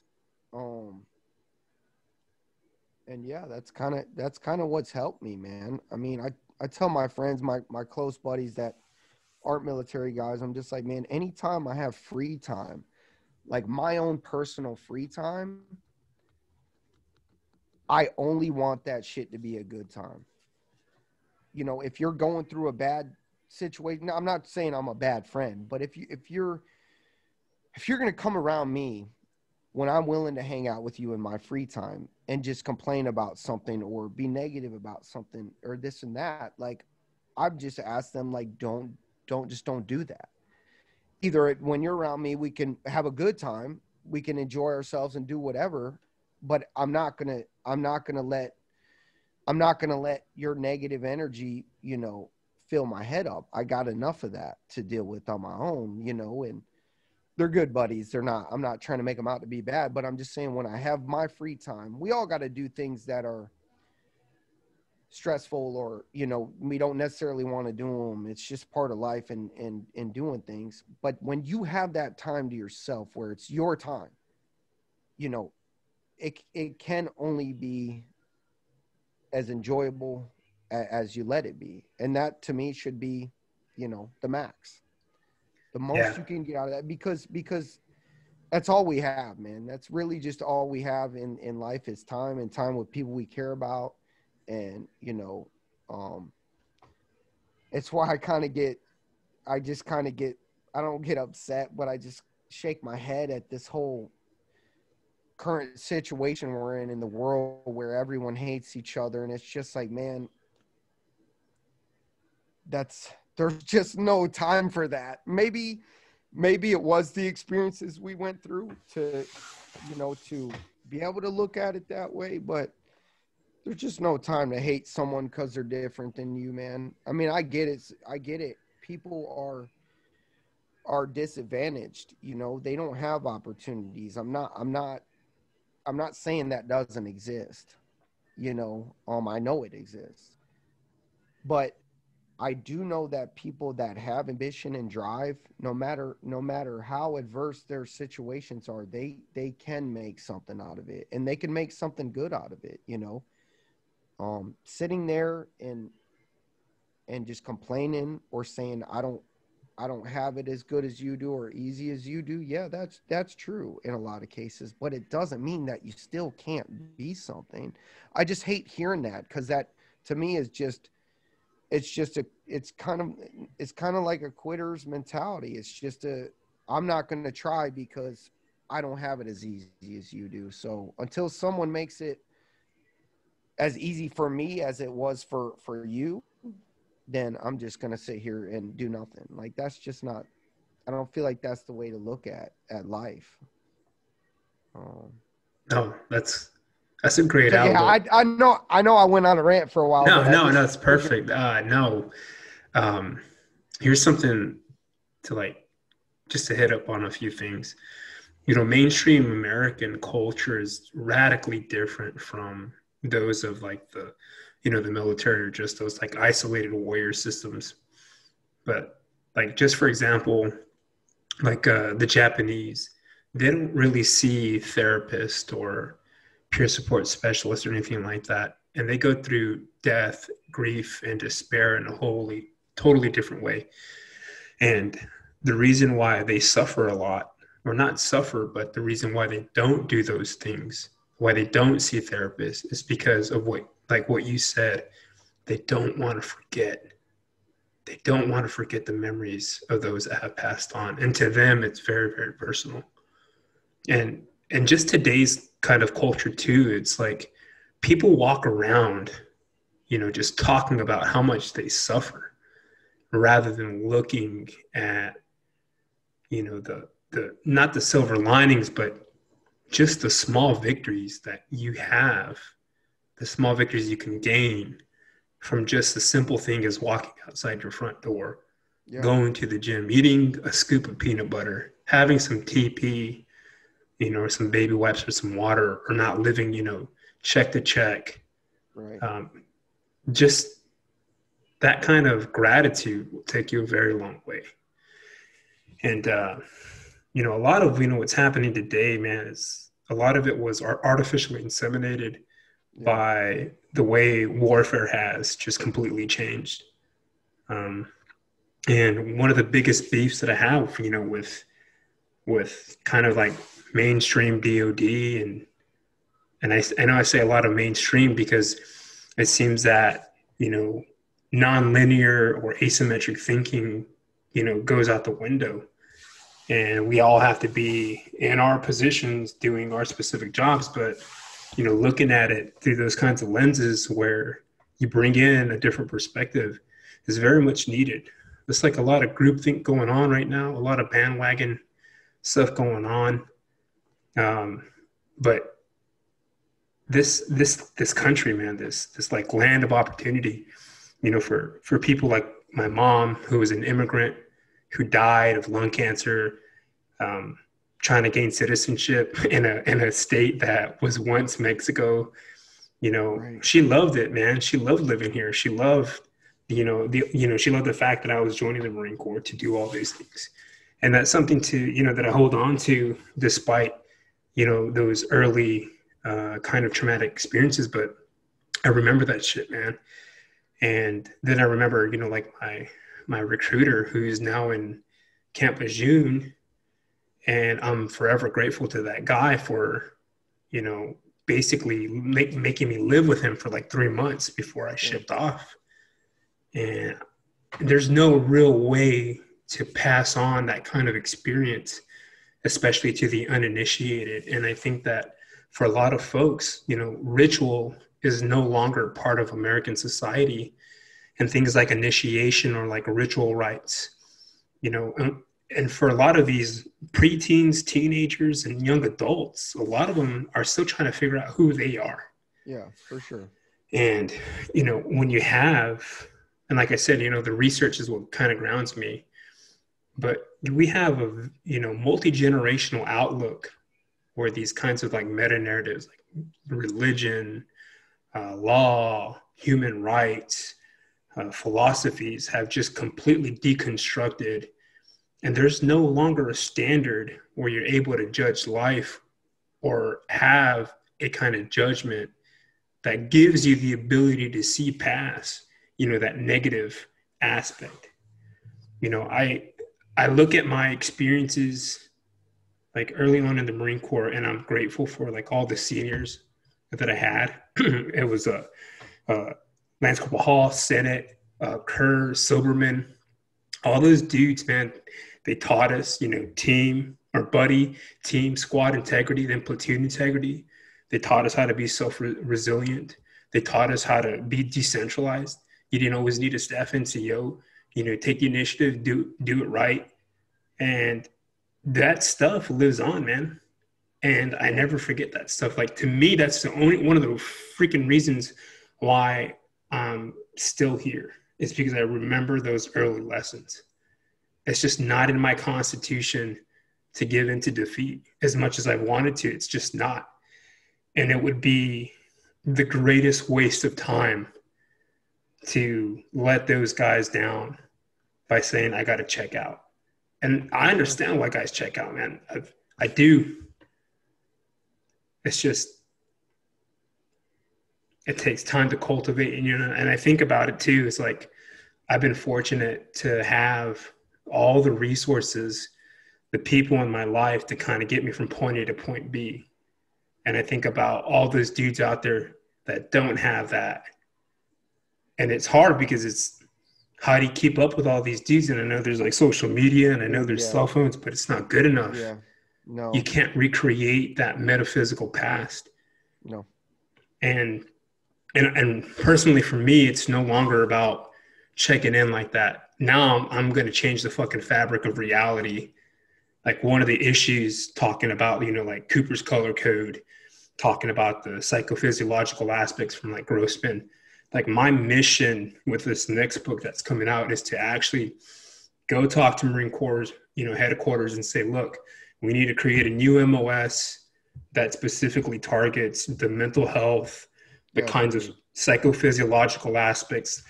And yeah, that's kind of what's helped me, man. I mean, I tell my friends, my close buddies that aren't military guys, I'm just like, man, anytime I have free time, like my own personal free time, I only want that shit to be a good time. If you're going through a bad situation, I'm not saying I'm a bad friend, but if you're going to come around me when I'm willing to hang out with you in my free time and just complain about something or be negative about something or this and that, like, I've just asked them, like, don't do that. either when you're around me, we can have a good time, we can enjoy ourselves and do whatever, but I'm not going to let your negative energy, you know, fill my head up. I got enough of that to deal with on my own, you know, and they're good buddies. I'm not trying to make them out to be bad, but I'm just saying when I have my free time, we all got to do things that are stressful, or, you know, we don't necessarily want to do them. It's just part of life and doing things. But when you have that time to yourself where it's your time, you know, it can only be as enjoyable as you let it be. And that to me should be, you know, the max, the most you can get out of that, because that's all we have, man. That's really just all we have in life is time, and time with people we care about. And, you know, it's why I don't get upset, but I just shake my head at this whole current situation we're in the world, where everyone hates each other. And it's just like, man, there's just no time for that. Maybe it was the experiences we went through to, you know, to be able to look at it that way, but there's just no time to hate someone because they're different than you, man. I mean, I get it. People are disadvantaged, you know, they don't have opportunities. I'm not saying that doesn't exist, you know. I know it exists, but I do know that people that have ambition and drive, no matter how adverse their situations are, they can make something out of it, and they can make something good out of it, you know. Sitting there and just complaining or saying I don't have it as good as you do or easy as you do. Yeah, that's true in a lot of cases, but it doesn't mean that you still can't be something. I just hate hearing that, because that to me is just it's kind of like a quitter's mentality. It's just I'm not going to try because I don't have it as easy as you do. So until someone makes it as easy for me as it was for you, then I'm just going to sit here and do nothing. Like, that's just not, I don't feel like that's the way to look at life. No, that's a great so outlook. Yeah, I know I went on a rant for a while. No, it's perfect. Here's something to just to hit up on a few things. You know, mainstream American culture is radically different from those of the military, or just those isolated warrior systems. But just for example, the Japanese, they don't really see therapists or peer support specialists or anything like that. And they go through death, grief, and despair in a totally different way. And the reason why they suffer a lot, or not suffer, but the reason why they don't do those things, why they don't see therapists, is because of what you said. They don't want to forget. They don't want to forget the memories of those that have passed on. And to them, it's very, very personal. And just today's kind of culture too, it's like people walk around, just talking about how much they suffer, rather than looking at, the not the silver linings, but just the small victories that you have, the small victories you can gain from just a simple thing as walking outside your front door, going to the gym, eating a scoop of peanut butter, having some TP, or some baby wipes or some water, or not living, check to check. Right. Just that kind of gratitude will take you a very long way. And, a lot of, what's happening today, man, is a lot of it was artificially inseminated by the way warfare has just completely changed. And one of the biggest beefs that I have, with kind of mainstream DOD, and I know I say a lot of mainstream because it seems that, nonlinear or asymmetric thinking, goes out the window. And we all have to be in our positions doing our specific jobs, but, looking at it through those kinds of lenses where you bring in a different perspective is very much needed. There's like a lot of groupthink going on right now, a lot of bandwagon stuff going on. But this country, man, this like land of opportunity, you know, for people like my mom, who was an immigrant, who died of lung cancer, trying to gain citizenship in a state that was once Mexico. You know, right. She loved it, man. She loved living here. She loved, she loved the fact that I was joining the Marine Corps to do all these things. And that's something that I hold on to despite, those early kind of traumatic experiences. But I remember that shit, man. And then I remember, like my recruiter, who's now in Camp Lejeune, and I'm forever grateful to that guy for, basically making me live with him for like 3 months before I shipped off. And there's no real way to pass on that kind of experience, especially to the uninitiated. And I think that for a lot of folks, ritual is no longer part of American society, and things like initiation or like ritual rites, and for a lot of these preteens, teenagers, and young adults, a lot of them are still trying to figure out who they are. Yeah, for sure. And, when you have, and like I said, the research is what kind of grounds me, but we have a, multi-generational outlook where these kinds of like meta narratives, like religion, law, human rights, philosophies have just completely deconstructed. And there's no longer a standard where you're able to judge life or have a kind of judgment that gives you the ability to see past, that negative aspect. I look at my experiences like early on in the Marine Corps, and I'm grateful for like all the seniors that I had. It was Lance Corporal Hall, Sennett, Kerr, Silberman, all those dudes, man. They taught us, team or buddy, team, squad integrity, then platoon integrity. They taught us how to be self-resilient. They taught us how to be decentralized. You didn't always need a staff NCO. Take the initiative, do it right. And that stuff lives on, man. And I never forget that stuff. Like, to me, that's the only one of the freaking reasons why I'm still here. It's because I remember those early lessons. It's just not in my constitution to give into defeat as much as I wanted to. It's just not. And it would be the greatest waste of time to let those guys down by saying, I got to check out. And I understand why guys check out, man. I do. It's just, it takes time to cultivate. And I think about it too. It's like, I've been fortunate to have all the resources, the people in my life to kind of get me from point A to point B. And I think about all those dudes out there that don't have that. And it's hard because it's, how do you keep up with all these dudes? And I know there's like social media and I know there's cell phones, but it's not good enough. Yeah. No. You can't recreate that metaphysical past. No. And personally for me, it's no longer about checking in like that. Now I'm going to change the fucking fabric of reality. Like, one of the issues talking about, like Cooper's color code, talking about the psychophysiological aspects from like Grossman. Like, my mission with this next book that's coming out is to actually go talk to Marine Corps, headquarters and say, look, we need to create a new MOS that specifically targets the mental health, the kinds of psychophysiological aspects,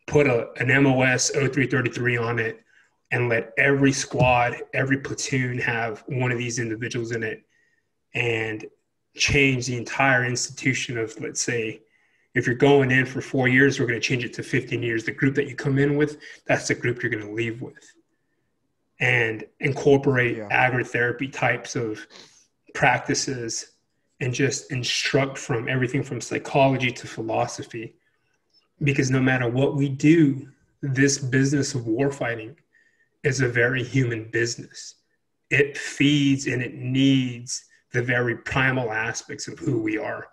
put an MOS 0333 on it, and let every squad, every platoon have one of these individuals in it, and change the entire institution of, let's say, if you're going in for 4 years, we're going to change it to 15 years. The group that you come in with, that's the group you're going to leave with. And incorporate agritherapy types of practices and just instruct from everything from psychology to philosophy. Because no matter what we do, this business of warfighting is a very human business. It feeds and it needs the very primal aspects of who we are.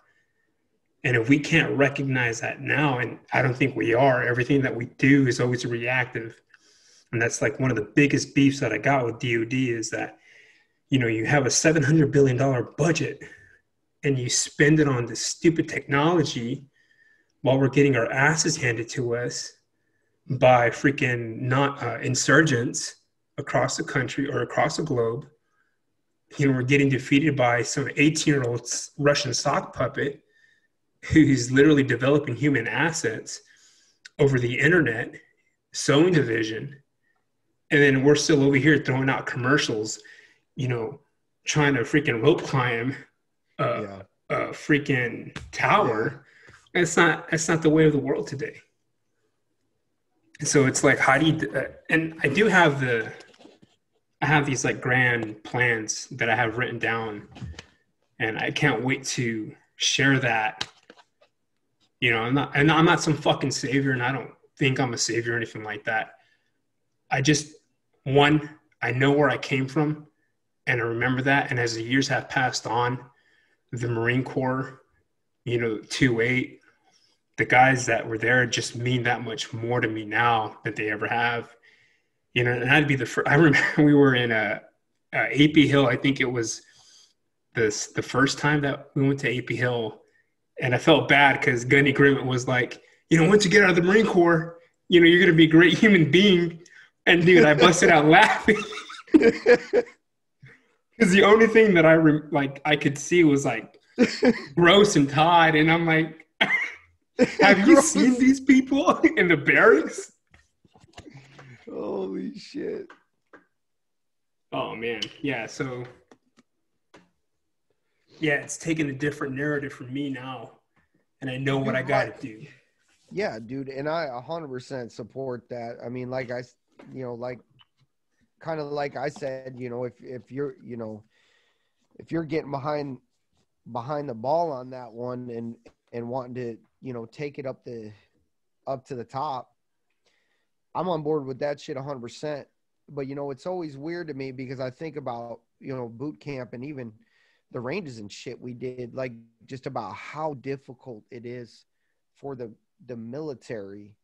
And if we can't recognize that now, and I don't think we are, everything that we do is always reactive. And that's like one of the biggest beefs that I got with DoD is that, you know, you have a $700 billion budget and you spend it on this stupid technology while we're getting our asses handed to us by freaking not insurgents across the country or across the globe. You know, we're getting defeated by some 18-year-old Russian sock puppet who's literally developing human assets over the internet, sewing division. And then we're still over here throwing out commercials, you know, trying to freaking rope climb a freaking tower. Yeah. That's not the way of the world today. So it's like, how do you, and I have these like grand plans that I have written down, and I can't wait to share that. You know, I'm not some fucking savior, and I don't think I'm a savior or anything like that. I just, I know where I came from, and I remember that. And as the years have passed on, the Marine Corps, you know, 2-8, the guys that were there just mean that much more to me now than they ever have. You know, and I'd be the first. I remember we were in AP Hill. I think it was the first time that we went to AP Hill, and I felt bad because Gunny Grimmett was like, you know, once you get out of the Marine Corps, you know, you're gonna be a great human being. And dude, I busted out laughing because the only thing that I could see was like Gross and Todd, and I'm like, have you seen these people in the barracks? Holy shit. Oh, man. Yeah, so, yeah, it's taken a different narrative for me now, and I know what I got to do. Yeah, dude, and I 100% support that. I mean, like you know, like, kind of like I said, you know, if you're, you know, if you're getting behind the ball on that one and wanting to, you know, take it up to the top, I'm on board with that shit 100%. But, you know, it's always weird to me because I think about, you know, boot camp and even the ranges and shit we did, like just about how difficult it is for the military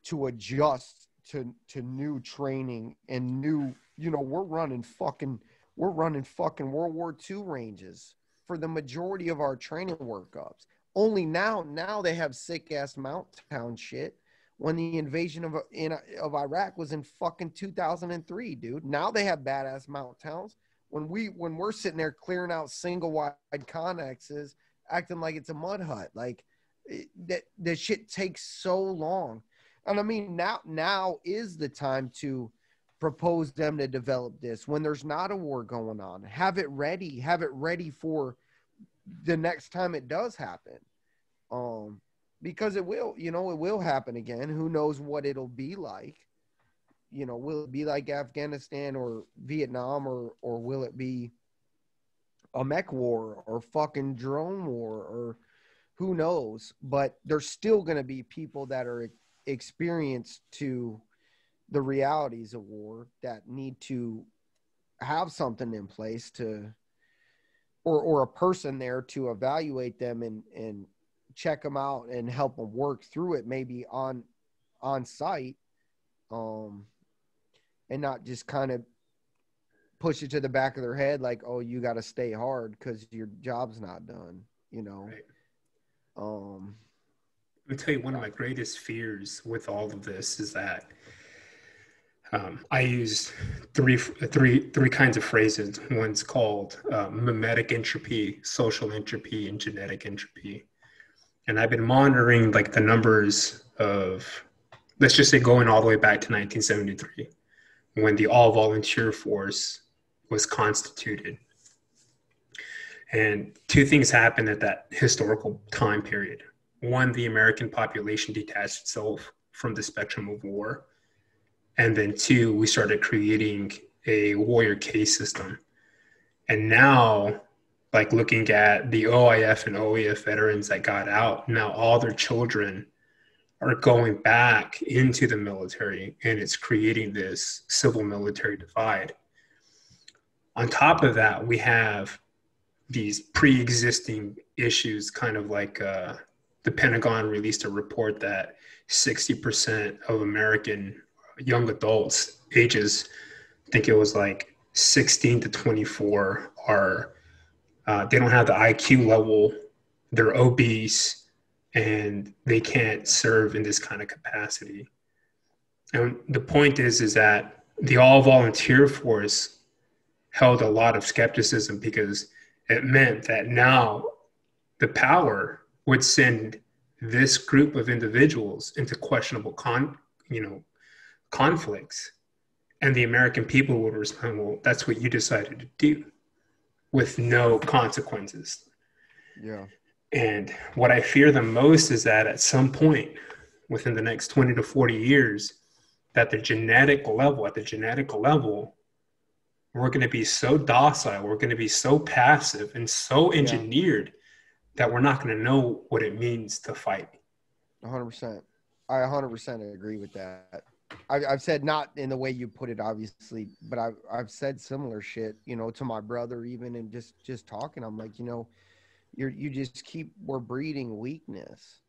to adjust to new training and new, you know, we're running fucking World War II ranges for the majority of our training workups. Only now they have sick ass Mount Town shit. When the invasion of Iraq was in fucking 2003, dude. Now they have badass Mount Towns. When we're sitting there clearing out single wide connexes, acting like it's a mud hut, like that shit takes so long. And I mean, now is the time to propose them to develop this when there's not a war going on. Have it ready for the next time it does happen. Because it will happen again. Who knows what it'll be like? You know, will it be like Afghanistan or Vietnam, or will it be a mech war or fucking drone war, or who knows? But there's still going to be people that are experienced to the realities of war that need to have something in place to, or a person there to evaluate them and check them out and help them work through it, maybe on site, and not just kind of push it to the back of their head like, oh, you got to stay hard because your job's not done, you know. Right. Let me tell you, one of my greatest fears with all of this is that I use three kinds of phrases. One's called mimetic entropy, social entropy, and genetic entropy. And I've been monitoring like the numbers of, let's just say, going all the way back to 1973, when the all-volunteer force was constituted. And two things happened at that historical time period. One, the American population detached itself from the spectrum of war. And then two, we started creating a warrior case system. And now, like looking at the OIF and OEF veterans that got out, now all their children are going back into the military, and it's creating this civil military divide. On top of that, we have these pre-existing issues, kind of like the Pentagon released a report that 60% of American young adults, ages, I think it was like 16 to 24, are they don't have the IQ level, they're obese, and they can't serve in this kind of capacity. And the point is that the all volunteer force held a lot of skepticism because it meant that now the power would send this group of individuals into questionable conflicts. And the American people would respond, well, that's what you decided to do, with no consequences. Yeah. And what I fear the most is that at some point within the next 20 to 40 years, that at the genetic level, we're going to be so docile, we're going to be so passive and so engineered that we're not going to know what it means to fight. 100%. I 100% agree with that. I've said, not in the way you put it, obviously, but I've said similar shit, to my brother, even, and just talking. I'm like, we're breeding weakness.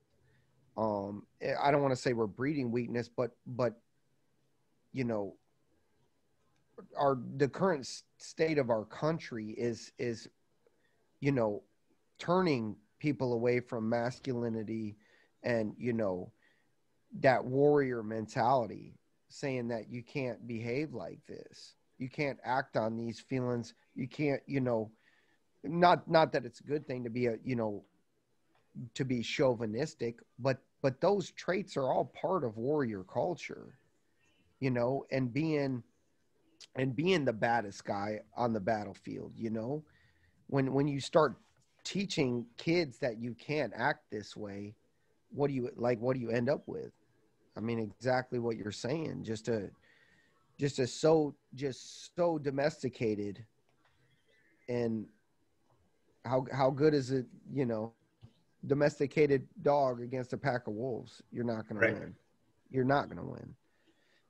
I don't want to say we're breeding weakness, but the current state of our country is turning people away from masculinity and that warrior mentality, saying that you can't behave like this, you can't act on these feelings, you can't, not that it's a good thing to be to be chauvinistic, but those traits are all part of warrior culture, and being the baddest guy on the battlefield. When you start teaching kids that you can't act this way, what do you end up with? I mean, exactly what you're saying, just so domesticated. And how good is it, domesticated dog against a pack of wolves? You're not going to win. You're not going to win,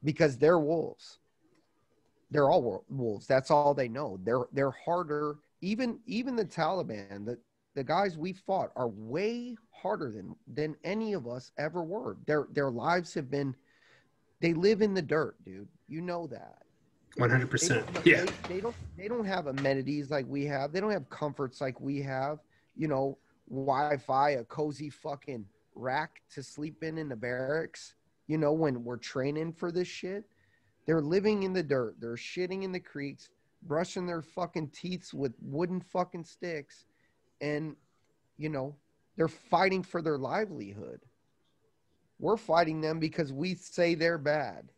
because they're wolves. They're all wolves. That's all they know. They're harder. Even the Taliban, the guys we fought, are way harder than any of us ever were. Their lives have been, they live in the dirt, dude. You know that. 100%. Yeah. They don't have amenities like we have. They don't have comforts like we have. Wi-Fi, a cozy fucking rack to sleep in the barracks. When we're training for this shit, they're living in the dirt. They're shitting in the creeks, brushing their fucking teeth with wooden fucking sticks. And, they're fighting for their livelihood. We're fighting them because we say they're bad,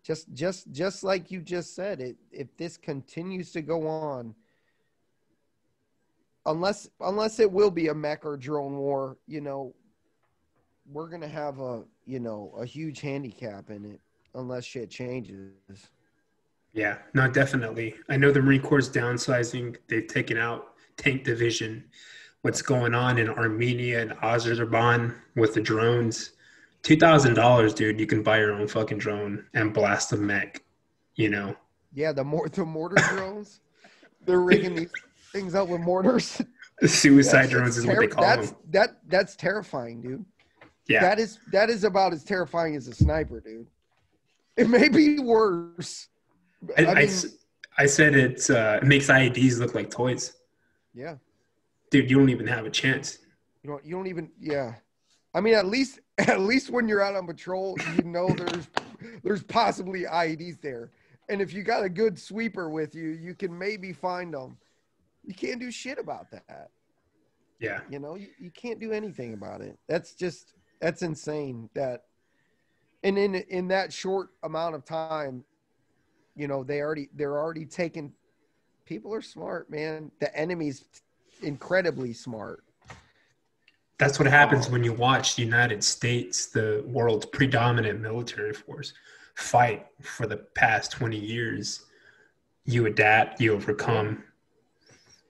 Just like you just said, if this continues to go on, unless it will be a mech or drone war, we're going to have a huge handicap in it unless shit changes. Yeah, no, definitely. I know the Marine Corps is downsizing. They've taken out tank division. What's going on in Armenia and Azerbaijan with the drones? $2,000, dude. You can buy your own fucking drone and blast a mech. Yeah, the mortar drones. They're rigging these things up with mortars. Suicide drones is what they call them. That's terrifying, dude. Yeah, that is about as terrifying as a sniper, dude. It may be worse. I said it makes IEDs look like toys. Yeah, dude, you don't even have a chance. You don't even. Yeah, I mean, at least when you're out on patrol, there's possibly IEDs there, and if you got a good sweeper with you, you can maybe find them. You can't do shit about that. Yeah, you can't do anything about it. That's insane. That, and in that short amount of time, they're already taking. People are smart, man. The enemy's incredibly smart. That's what happens when you watch the United States, the world's predominant military force, fight for the past 20 years. You adapt, you overcome.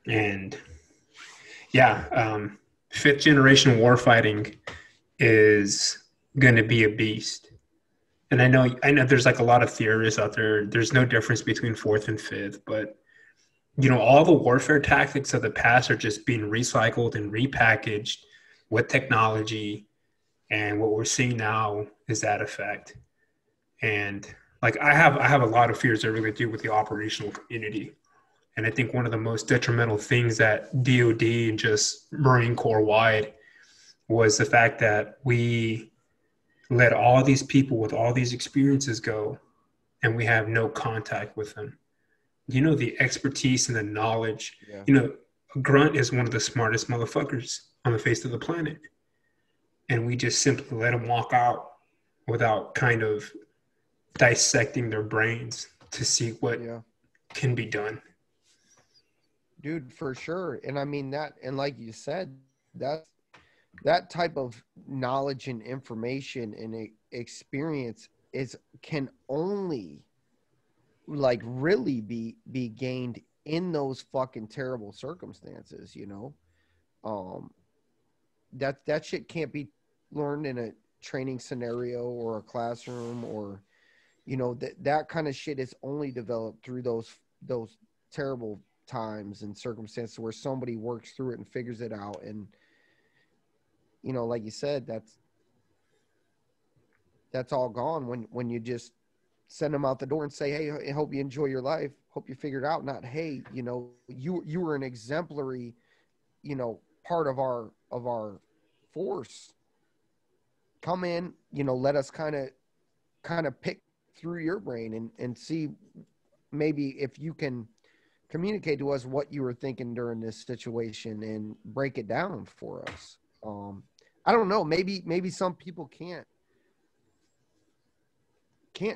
And fifth generation warfighting is going to be a beast. And I know there's like a lot of theorists out there. There's no difference between fourth and fifth, but all the warfare tactics of the past are just being recycled and repackaged with technology. And what we're seeing now is that effect. And like I have a lot of fears that really do with the operational community. And I think one of the most detrimental things that DoD and just Marine Corps wide was the fact that we let all these people with all these experiences go, and we have no contact with them. You know, the expertise and the knowledge. Yeah. You know, a grunt is one of the smartest motherfuckers on the face of the planet. And we just simply let them walk out without kind of dissecting their brains to see what can be done. Dude, for sure. And I mean that, and like you said, that type of knowledge and information and experience can only like really be gained in those fucking terrible circumstances, you know. That shit can't be learned in a training scenario or a classroom, or you know, that kind of shit is only developed through those terrible times and circumstances where somebody works through it and figures it out. And you know, like you said, that's all gone when you just send them out the door and say, hey, I hope you enjoy your life, hope you figure it out. Not, hey, you know, you were an exemplary, you know, part of our force. Come in, you know, let us kind of pick through your brain and see maybe if you can communicate to us what you were thinking during this situation and break it down for us. I don't know. Maybe some people can't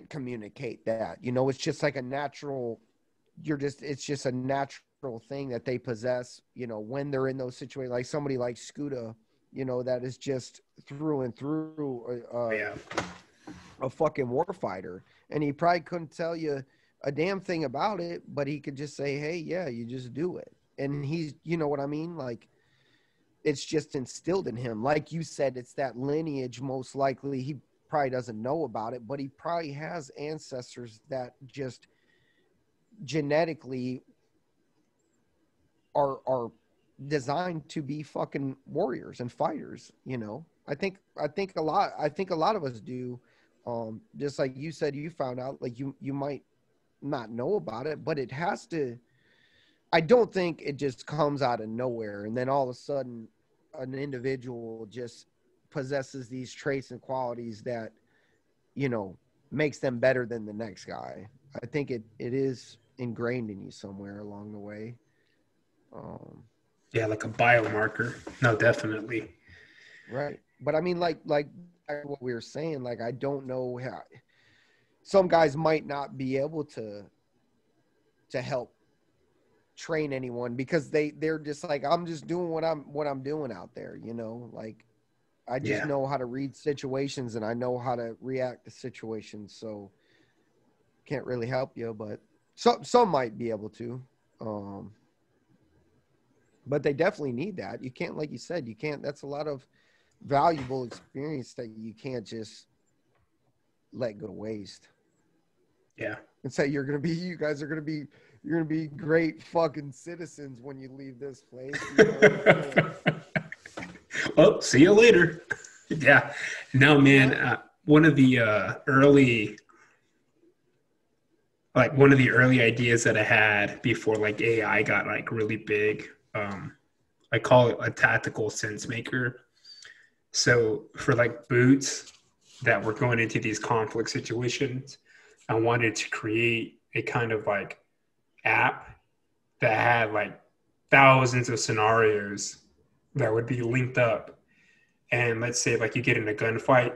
communicate that. You know, it's just like a natural. It's just a natural thing that they possess. You know, when they're in those situations, like somebody like Scooter, you know, that is just through and through a fucking warfighter, and he probably couldn't tell you a damn thing about it, but he could just say, hey, yeah, you just do it. And he's, you know what I mean? Like, it's just instilled in him. Like you said, it's that lineage. Most likely he probably doesn't know about it, but he probably has ancestors that just genetically are designed to be fucking warriors and fighters. You know, I think a lot of us do. Just like you said, you found out, like you might not know about it, but it has to. I don't think it just comes out of nowhere and then all of a sudden an individual just possesses these traits and qualities that, you know, makes them better than the next guy. I think it is ingrained in you somewhere along the way. Yeah, like a biomarker. No, definitely. Right. But I mean, like what we were saying, like, I don't know how some guys might not be able to help train anyone because they're just like, I'm just doing what I'm doing out there, you know, like I just know how to read situations and I know how to react to situations, so can't really help you, but some might be able to, but they definitely need that. You can't, like you said, that's a lot of valuable experience that you can't just let go to waste. Yeah. And say you're going to be great fucking citizens when you leave this place. You know? Well, see you later. Yeah. No, man, one of the early ideas that I had before like AI got like really big, I call it a tactical sense maker. So for like boots that were going into these conflict situations, I wanted to create a kind of like app that had like thousands of scenarios that would be linked up. And let's say like you get in a gunfight,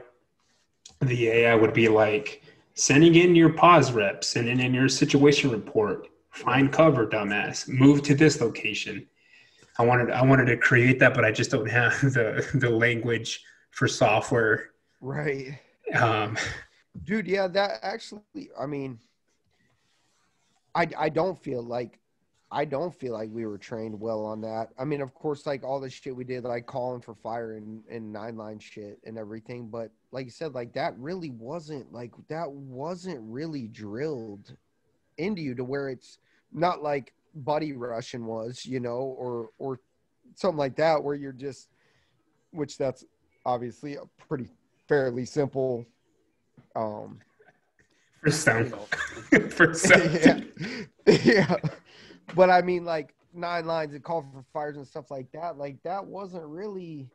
the AI would be like, sending in your pause rep, sending in your situation report, find cover, dumbass, move to this location. I wanted to create that, but I just don't have the language for software. Right. Dude, yeah, that actually, I mean, I don't feel like we were trained well on that. I mean, of course, like all the shit we did, like calling for fire and 9-line shit and everything. But like you said, like that wasn't really drilled into you to where it's not like Buddy Russian was, you know, or something like that, where you're just, which that's obviously a pretty fairly simple. For some, You know, for some, yeah, yeah. But I mean, like 9 lines and call for fires and stuff like that. Like that wasn't really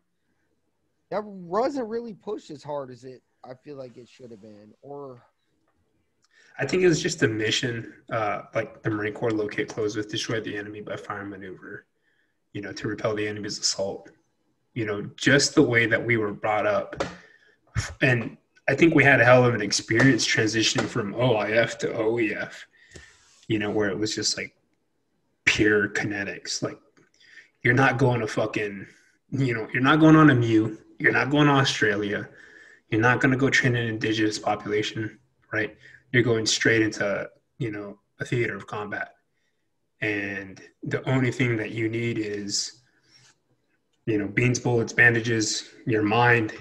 pushed as hard as I feel like it should have been. Or I think it was just a mission, like the Marine Corps locate, close with, destroy the enemy by fire and maneuver, to repel the enemy's assault. Just the way that we were brought up. And I think we had a hell of an experience transitioning from OIF to OEF, where it was just like pure kinetics. Like you're not going to fucking, you're not going on a MU, you're not going to Australia, you're not going to go train an indigenous population, right? You're going straight into, a theater of combat. And the only thing that you need is, beans, bullets, bandages, your mind,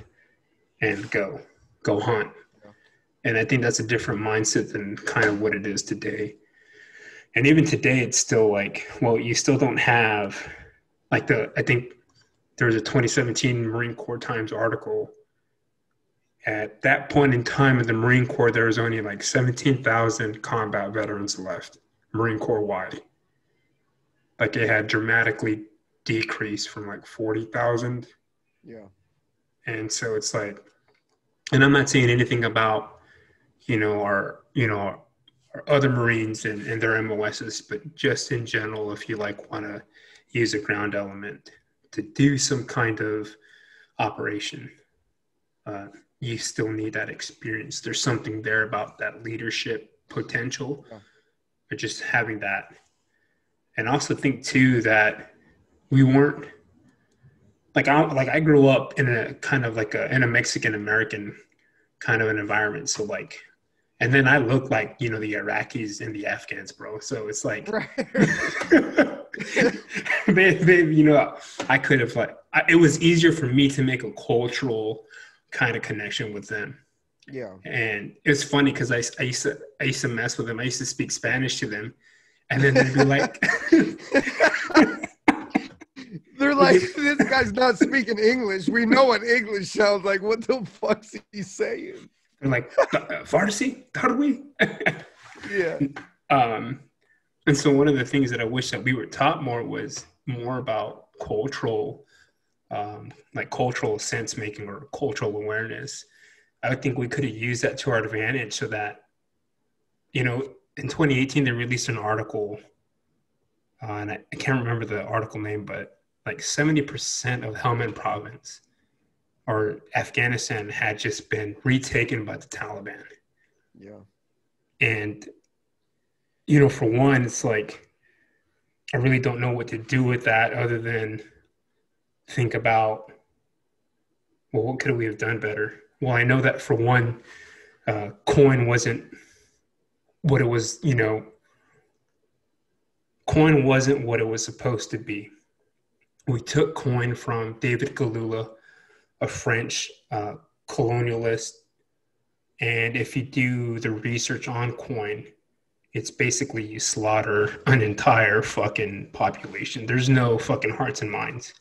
and go hunt. Yeah. And I think that's a different mindset than kind of what it is today. And even today, it's still like, well, you still don't have like I think there was a 2017 Marine Corps Times article. At that point in time in the Marine Corps, there was only like 17,000 combat veterans left, Marine Corps wide. Like it had dramatically decreased from like 40,000. Yeah. And so it's like, and I'm not saying anything about, our other Marines and their MOSs, but just in general, if you like want to use a ground element to do some kind of operation, you still need that experience. There's something there about that leadership potential, or just having that. And I also think too that we weren't I grew up in a kind of like in a Mexican American kind of an environment. So like, and then I look like, the Iraqis and the Afghans, bro. So it's like, right. I could have it was easier for me to make a cultural kind of connection with them. Yeah. And it's funny because I used to mess with them. I used to speak Spanish to them. And then they'd be like, they're like, this guy's not speaking English. We know what English sounds like. What the fuck's he saying? They're like, Farsi? Tarwi? Yeah. And so one of the things that I wish that we were taught more was more about cultural sense making or cultural awareness. I think we could have used that to our advantage so that, in 2018, they released an article, and I can't remember the article name, but like 70% of Helmand province or Afghanistan had just been retaken by the Taliban. Yeah. And, for one, it's like, I really don't know what to do with that other than think about, well, what could we have done better? Well, I know that for one, coin wasn't what it was, coin wasn't what it was supposed to be. We took coin from David Galula, a French colonialist. And if you do the research on coin, it's basically you slaughter an entire fucking population. There's no fucking hearts and minds.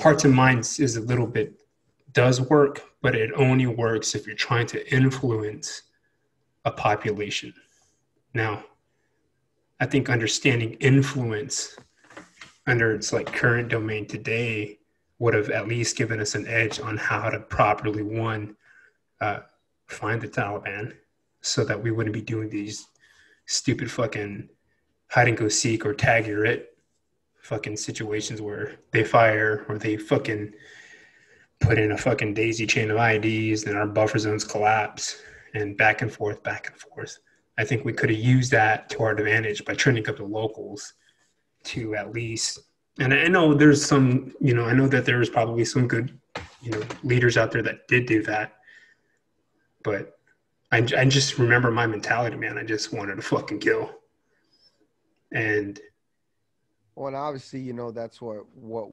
Hearts and minds is a little bit, does work, but it only works if you're trying to influence a population. Now, I think understanding influence under its like current domain today would have at least given us an edge on how to properly, find the Taliban so that we wouldn't be doing these stupid fucking hide and go seek or tag your it fucking situations where they fire or they fucking put in a fucking daisy chain of IDs and our buffer zones collapse and back and forth. I think we could have used that to our advantage by training up the locals to at least, and I know there's some, I know that there's probably some good, leaders out there that did do that. But I just remember my mentality, man. I just wanted to fucking kill. And obviously, that's what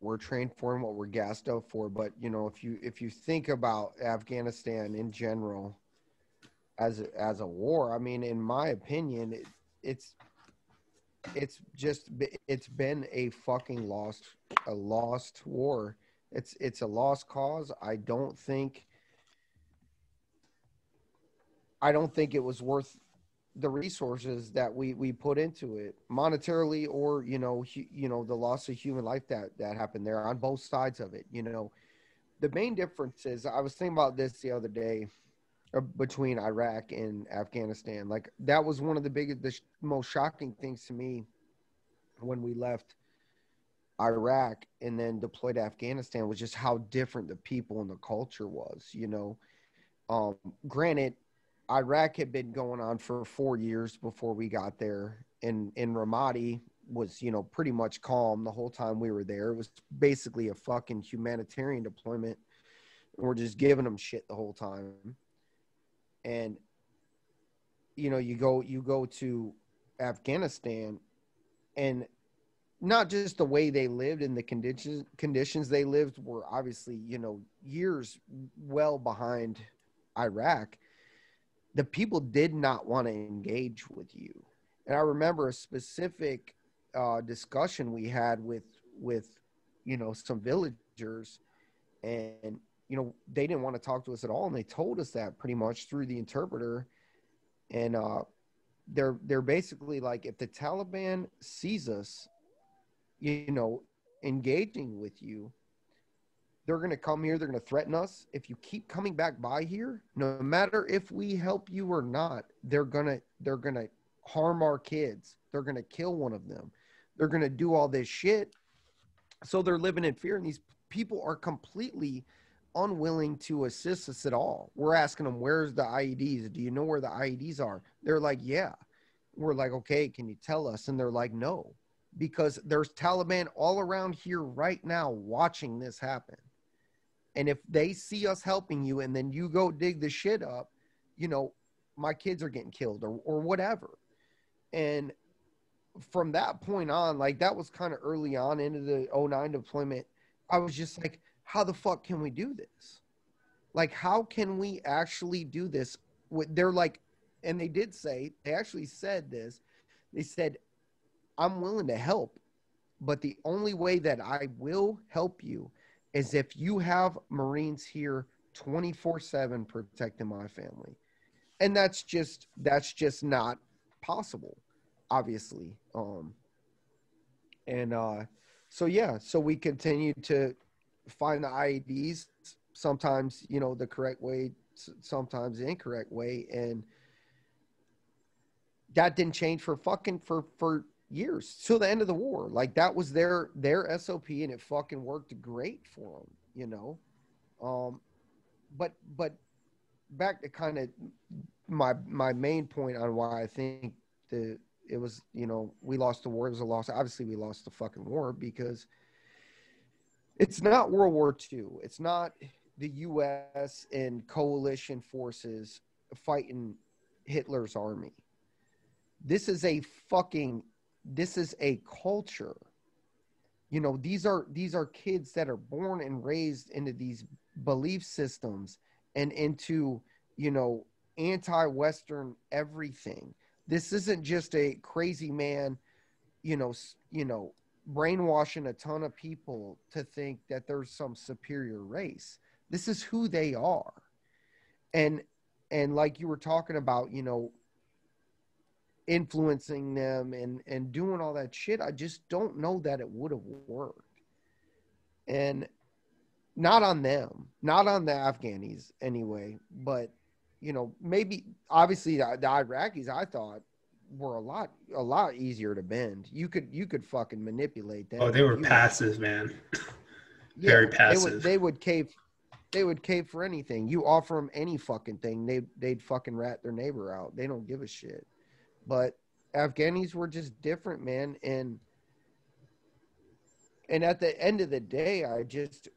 we're trained for and what we're gassed up for. But if you think about Afghanistan in general as a war, I mean, in my opinion, it's been a fucking lost war. It's a lost cause. I don't think it was worth the resources that we put into it, monetarily, or the loss of human life that happened there on both sides of it. The main difference is, I was thinking about this the other day, between Iraq and Afghanistan. Like, that was one of the most shocking things to me when we left Iraq and then deployed to Afghanistan, was just how different the people and the culture was. Granted, Iraq had been going on for 4 years before we got there, and in Ramadi was, pretty much calm the whole time we were there. It was basically a fucking humanitarian deployment. We're just giving them shit the whole time. And you go to Afghanistan, and not just the way they lived and the conditions they lived were obviously, years well behind Iraq. The people did not want to engage with you. And I remember a specific discussion we had with some villagers, and they didn't want to talk to us at all, and they told us that pretty much through the interpreter. And they're basically like, if the Taliban sees us engaging with you, they're going to come here, they're going to threaten us. If you keep coming back by here, no matter if we help you or not, they're going to harm our kids. They're going to kill one of them. They're going to do all this shit. So they're living in fear, and these people are completely unwilling to assist us at all. We're asking them, where's the IEDs? Do you know where the IEDs are? They're like, yeah. We're like, okay, can you tell us? And they're like, no, because there's Taliban all around here right now watching this happen. And if they see us helping you and then you go dig the shit up, my kids are getting killed or whatever. And from that point on, like, that was kind of early on into the 09 deployment. I was just like, how the fuck can we do this? Like, how can we actually do this? They're like, and they actually said this. They said, I'm willing to help, but the only way that I will help you is if you have Marines here 24/7 protecting my family. And that's just not possible, obviously. So we continued to find the IEDs, sometimes, the correct way, sometimes the incorrect way. And that didn't change for years till the end of the war. Like, that was their SOP, and it fucking worked great for them, but back to kind of my main point on why I think it was, we lost the war. It was a loss. Obviously we lost the fucking war because it's not World War II. It's not the US and coalition forces fighting Hitler's army. This is a culture. These are kids that are born and raised into these belief systems and into, anti-Western everything. This isn't just a crazy man, brainwashing a ton of people to think that there's some superior race. This is who they are. And like you were talking about, influencing them and doing all that shit, I just don't know that it would have worked. And not on them, not on the Afghanis anyway, but maybe obviously the Iraqis, I thought, were a lot easier to bend. You could fucking manipulate them. Oh, they were passive, man. Very passive. They would cave for anything. You offer them any fucking thing, they'd fucking rat their neighbor out. They don't give a shit. But Afghanis were just different, man. And at the end of the day, I just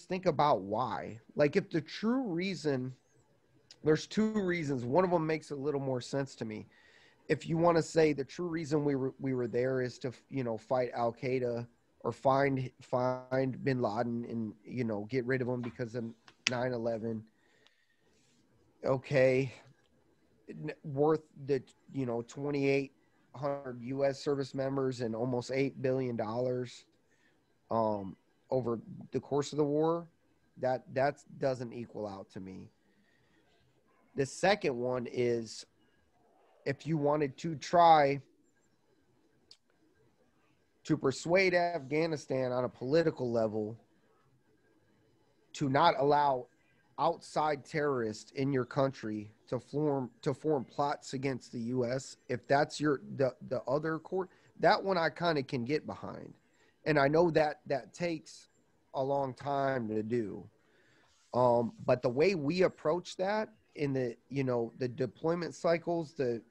think about why. Like, if the true reason, there's two reasons. One of them makes a little more sense to me. If you want to say the true reason we were there is to, fight Al Qaeda or find Bin Laden and, get rid of him because of 9/11. Okay. Worth the 2,800 U.S. service members and almost $8 billion. over the course of the war, that doesn't equal out to me. The second one is if you wanted to try to persuade Afghanistan on a political level to not allow outside terrorists in your country to form plots against the U.S. If that's the other court, that one I kind of can get behind, and I know that takes a long time to do. But the way we approach that in the deployment cycles, the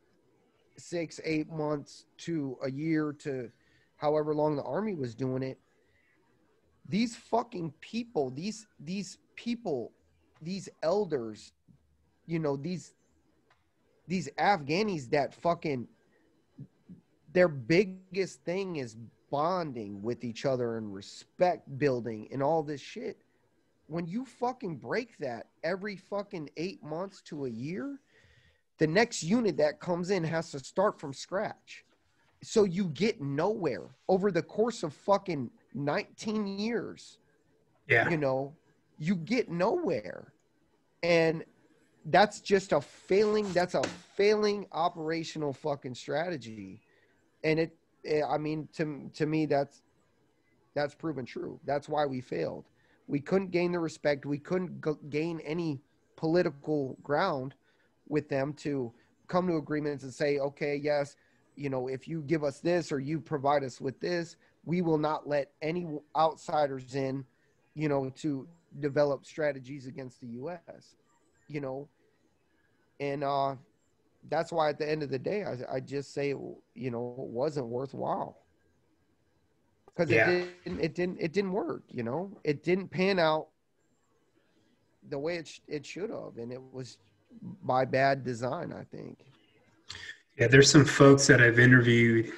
6-8 months to a year to however long the Army was doing it, these fucking people, these people, these elders, these Afghanis that fucking, their biggest thing is bonding with each other and respect building and all this shit. When you fucking break that every fucking 8 months to a year, the next unit that comes in has to start from scratch. So you get nowhere over the course of fucking 19 years. Yeah. You get nowhere. And that's just a failing operational fucking strategy. And to me, that's proven true. That's why we failed. We couldn't gain the respect. We couldn't gain any political ground with them to come to agreements and say, okay, yes, if you give us this or you provide us with this, we will not let any outsiders in, to develop strategies against the U.S., and that's why at the end of the day, I just say, it wasn't worthwhile because it didn't work. It didn't pan out the way it should have, and it was by bad design, I think. Yeah, there's some folks that I've interviewed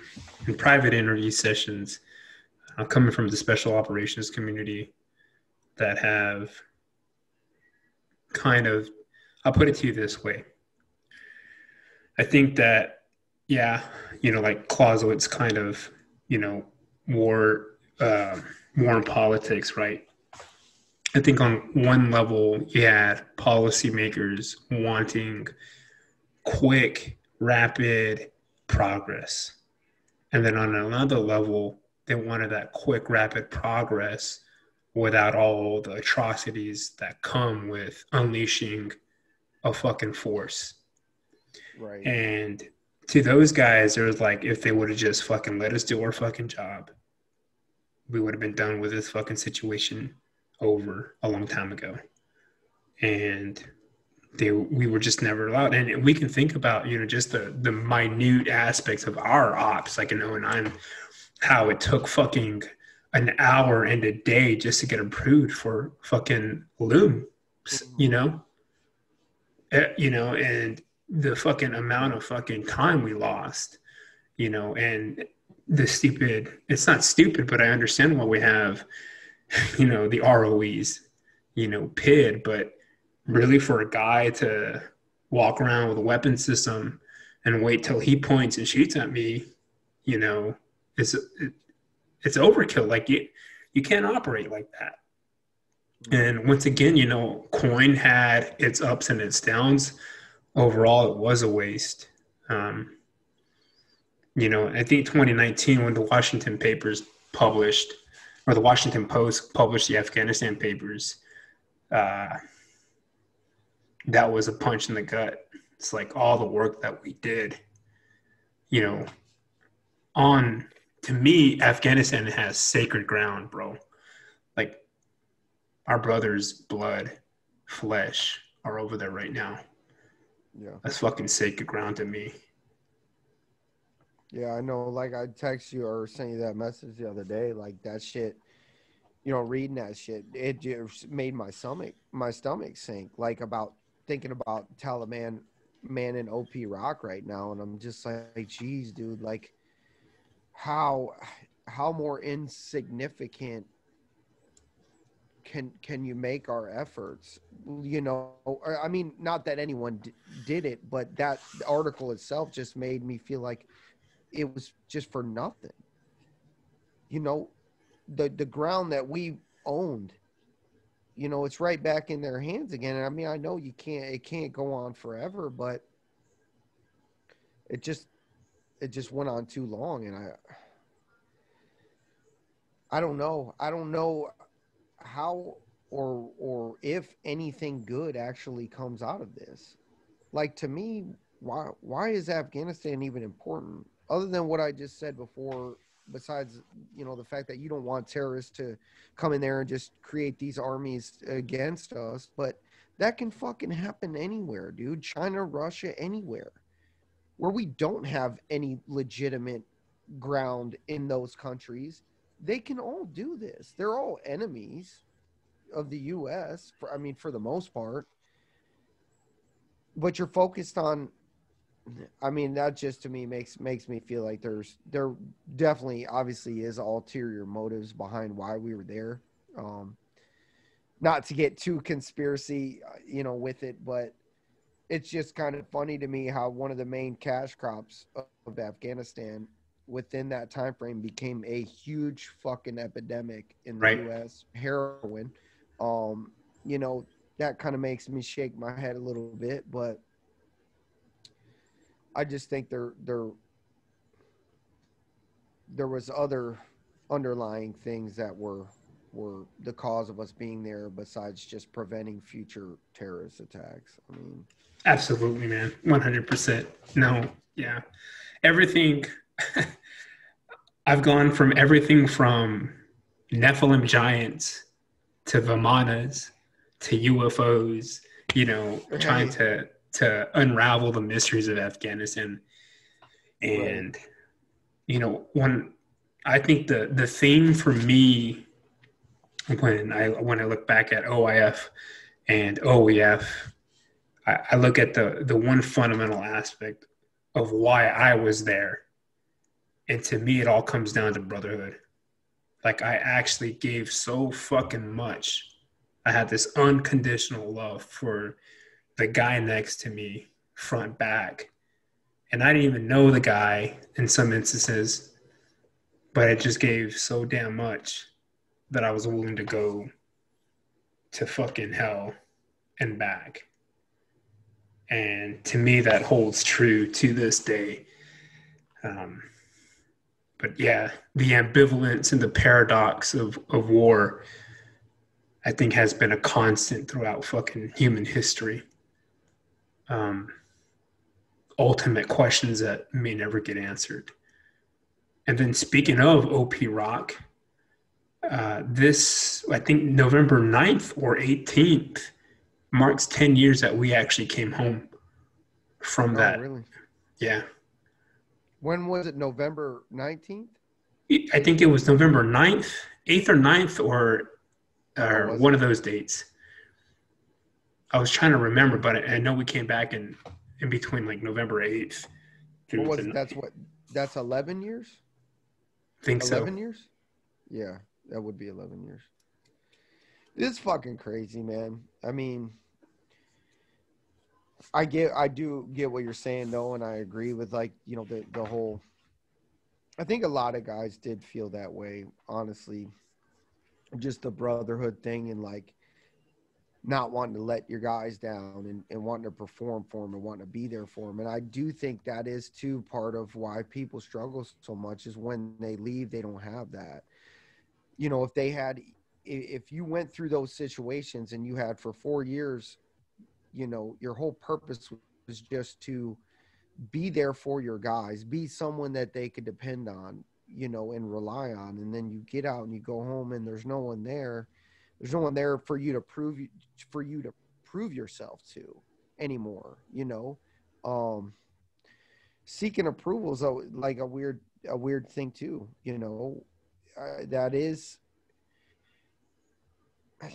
in private interview sessions, coming from the special operations community, that have kind of, I'll put it to you this way. I think that, like Clausewitz kind of, war in politics, right? I think on one level, you had policymakers wanting quick, rapid progress. And then on another level, they wanted that quick, rapid progress without all the atrocities that come with unleashing a fucking force. Right. And to those guys, it was like, if they would have just fucking let us do our fucking job, we would have been done with this fucking situation over a long time ago. And we were just never allowed. And we can think about, just the minute aspects of our ops, like in 2009, how it took fucking an hour and a day just to get approved for fucking looms, and the fucking amount of fucking time we lost, and the stupid, it's not stupid, but I understand why we have, the ROEs, PID, but really for a guy to walk around with a weapon system and wait till he points and shoots at me, it's overkill. Like you can't operate like that. And once again, COIN had its ups and its downs. Overall, it was a waste. I think 2019, when the Washington papers published, or the Washington Post published the Afghanistan papers, that was a punch in the gut. It's like all the work that we did, to me, Afghanistan has sacred ground, bro. Like, our brothers' blood, flesh are over there right now. Yeah. That's fucking sacred ground to me. Yeah, I know. Like, I text you or sent you that message the other day. Like, that shit, reading that shit, it just made my stomach sink. Like, about thinking about Taliban man in OP Rock right now. And I'm just like, geez, dude, like, how more insignificant can you make our efforts? I mean, not that anyone did it, but that article itself just made me feel like it was just for nothing. The ground that we owned. You know, it's right back in their hands again. I mean, I know it can't go on forever, but it just went on too long, and I don't know. I don't know how or if anything good actually comes out of this. Like, to me, why is Afghanistan even important? Other than what I just said before, besides, you know, the fact that you don't want terrorists to come in there and just create these armies against us, but that can fucking happen anywhere, dude. China, Russia, anywhere where we don't have any legitimate ground in those countries. They can all do this. They're all enemies of the US, I mean, for the most part. But you're focused on, I mean, that just to me makes me feel like there definitely obviously is ulterior motives behind why we were there. Not to get too conspiracy, you know, with it, but it's just kind of funny to me how one of the main cash crops of Afghanistan within that time frame became a huge fucking epidemic in the US, heroin. You know, that kind of makes me shake my head a little bit, but I just think there was other underlying things that were the cause of us being there besides just preventing future terrorist attacks. I mean, absolutely, man. 100%. No, yeah. Everything I've gone from everything from Nephilim giants to Vimanas to UFOs, you know, trying to unravel the mysteries of Afghanistan. And, you know, I think the theme for me when I look back at OIF and OEF, I look at the one fundamental aspect of why I was there. And to me, it all comes down to brotherhood. Like, I actually gave so fucking much. I had this unconditional love for the guy next to me, front, back. And I didn't even know the guy in some instances, but it just gave so damn much that I was willing to go to fucking hell and back. And to me, that holds true to this day. But yeah, the ambivalence and the paradox of war, I think, has been a constant throughout fucking human history. Ultimate questions that may never get answered. And then speaking of OP Rock, this, I think November 9th or 18th marks 10 years that we actually came home from that. Really? Yeah. When was it? November 19th? I think it was November 9th, 8th or 9th, or one of those dates. I was trying to remember, but I know we came back in between like November 8th. That's 11 years? I think 11 years? Yeah, that would be 11 years. It's fucking crazy, man. I mean, I do get what you're saying though, and I agree with, like, you know, the whole, I think a lot of guys did feel that way, honestly. Just the brotherhood thing and like not wanting to let your guys down and wanting to perform for them and wanting to be there for them. And I do think that is too part of why people struggle so much is when they leave, they don't have that. You know, if you went through those situations and you had for 4 years, you know, your whole purpose was just to be there for your guys, be someone that they could depend on, you know, and rely on. And then you get out and you go home and there's no one there. There's no one there for you to prove yourself to anymore, you know. Seeking approval is like a weird thing too, you know. That is,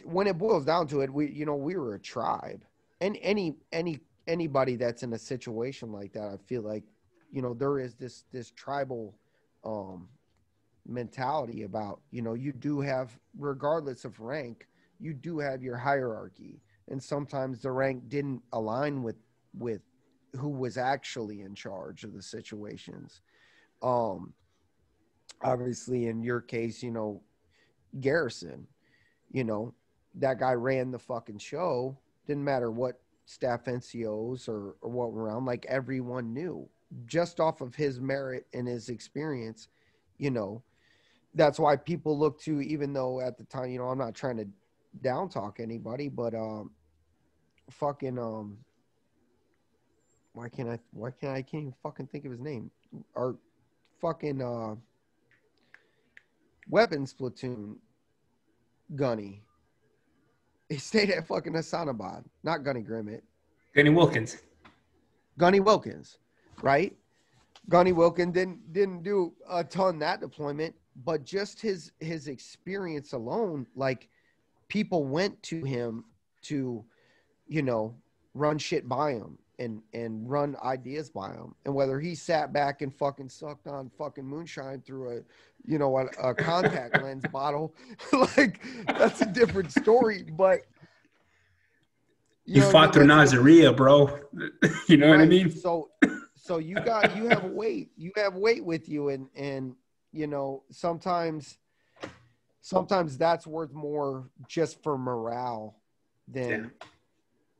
when it boils down to it, we were a tribe. And anybody that's in a situation like that, I feel like, you know, there is this tribal mentality about, you know, you do have, regardless of rank, you do have your hierarchy, and sometimes the rank didn't align with who was actually in charge of the situations. Obviously in your case, you know, Garrison, you know, that guy ran the fucking show. Didn't matter what staff NCOs or what were around, like everyone knew just off of his merit and his experience, you know. That's why people look to, even though at the time, you know, I'm not trying to down talk anybody, but fucking why can't I can't even fucking think of his name. Our fucking weapons platoon Gunny. He stayed at fucking Hassanabad, not Gunny Grimmett. Gunny Wilkins. Gunny Wilkins, right? Gunny Wilkins didn't do a ton that deployment, but just his experience alone, like people went to him to, you know, run shit by him and run ideas by him. And whether he sat back and fucking sucked on fucking moonshine through a contact lens bottle, like that's a different story. But you fought through Nazaria, bro. You know what I mean? So you have weight with you, and you know, sometimes that's worth more just for morale than,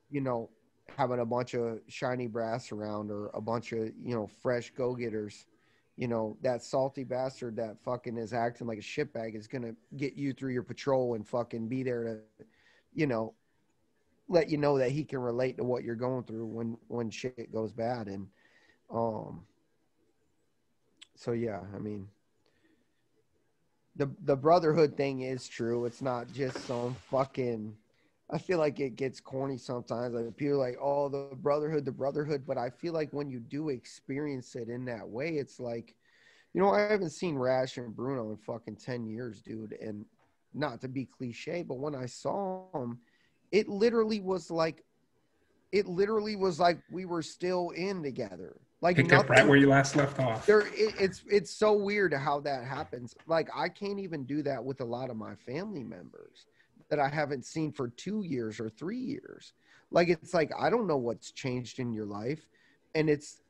you know, having a bunch of shiny brass around or a bunch of, you know, fresh go-getters. You know, that salty bastard that fucking is acting like a shitbag is going to get you through your patrol and fucking be there to, you know, let you know that he can relate to what you're going through when shit goes bad. And, so yeah, I mean, the brotherhood thing is true. It's not just some fucking, I feel like it gets corny sometimes. Like people are like, oh, the brotherhood. But I feel like when you do experience it in that way, it's like, you know, I haven't seen Rash and Bruno in fucking 10 years, dude. And not to be cliche, but when I saw them, it literally was like we were still in together. Like picked up right where you last left off. It's so weird how that happens. Like I can't even do that with a lot of my family members that I haven't seen for 2 years or 3 years. Like, it's like, I don't know what's changed in your life. And it's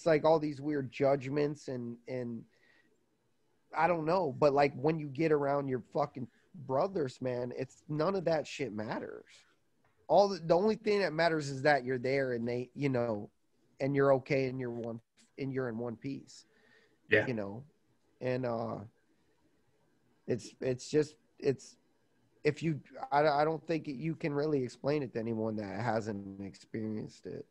like all these weird judgments and I don't know. But like when you get around your fucking brothers, man, it's none of that shit matters. The only thing that matters is that you're there and they, you know, and you're okay and you're in one piece. Yeah. You know, and if you, I don't think you can really explain it to anyone that hasn't experienced it.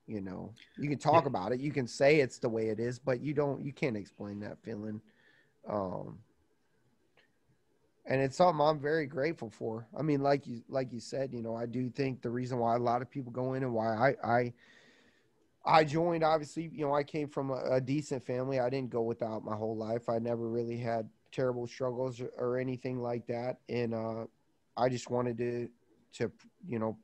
You know, you can talk about it, you can say it's the way it is, but you can't explain that feeling. And it's something I'm very grateful for. I mean, like you said, you know, I do think the reason why a lot of people go in and why I joined, obviously, you know, I came from a decent family. I didn't go without my whole life. I never really had terrible struggles or anything like that. And I just wanted to, you know,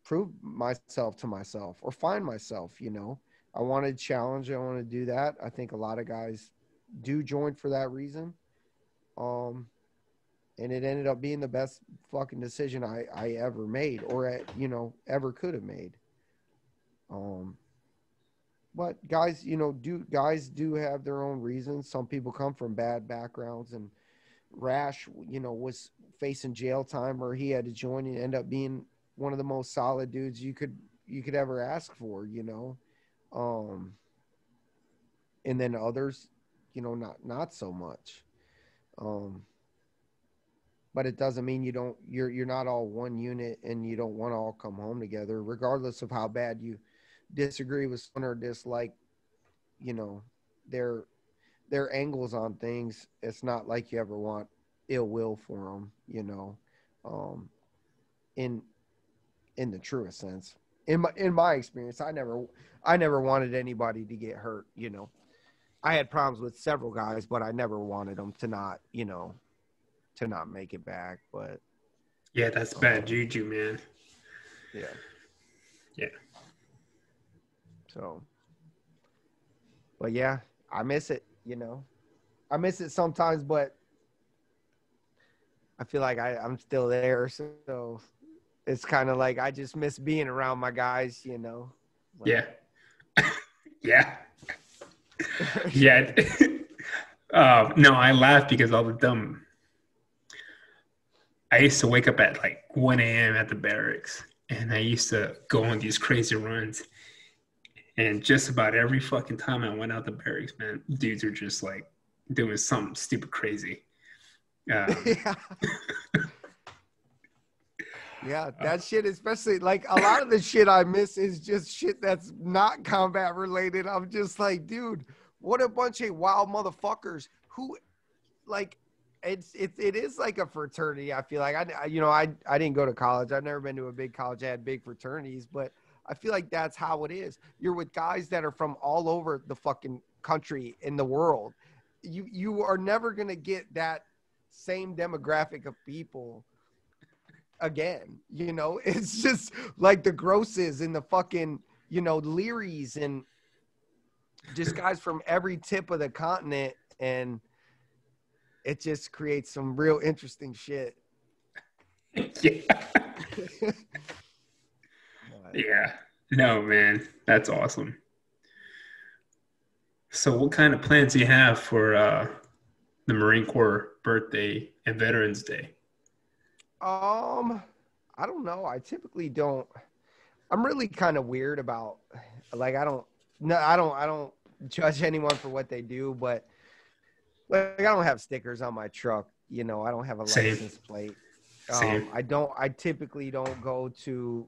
prove myself to myself or find myself, you know. I wanted to challenge. I want to do that. I think a lot of guys do join for that reason. And it ended up being the best fucking decision I ever made or, you know, ever could have made. But guys, you know, guys do have their own reasons. Some people come from bad backgrounds, and Rash, you know, was facing jail time or he had to join and end up being one of the most solid dudes you could ever ask for, you know. And then others, you know, not so much. But it doesn't mean you're not all one unit and you don't want to all come home together, regardless of how bad you disagree with someone or dislike, you know, their angles on things. It's not like you ever want ill will for them, you know, in the truest sense. In my experience, I never wanted anybody to get hurt, you know. I had problems with several guys, but I never wanted them to not, you know, to not make it back. But yeah, that's bad juju, man. Yeah. So, but yeah, I miss it, you know. I miss it sometimes, but I feel like I'm still there. So it's kind of like I just miss being around my guys, you know. Like, yeah. Yeah. Yeah. No, I laugh because all the dumb. I used to wake up at like 1 a.m. at the barracks, and I used to go on these crazy runs. And just about every fucking time I went out the barracks, man, dudes are just like doing something stupid crazy. Yeah. Yeah, that shit, especially like a lot of the shit I miss is just shit that's not combat related. I'm just like, dude, what a bunch of wild motherfuckers who like it is like a fraternity. I feel like I didn't go to college. I've never been to a big college that had big fraternities, but I feel like that's how it is. You're with guys that are from all over the fucking country in the world. You are never gonna get that same demographic of people again. It's just like the Grosses and the fucking Learys and just guys from every tip of the continent, and it just creates some real interesting shit. Yeah. Yeah. No, man, that's awesome. So what kind of plans do you have for the Marine Corps birthday and Veterans Day? I don't know. I typically don't. I'm really kind of weird about, like, I don't judge anyone for what they do, but like, I don't have stickers on my truck. I don't have a license plate. Same. I typically don't go to,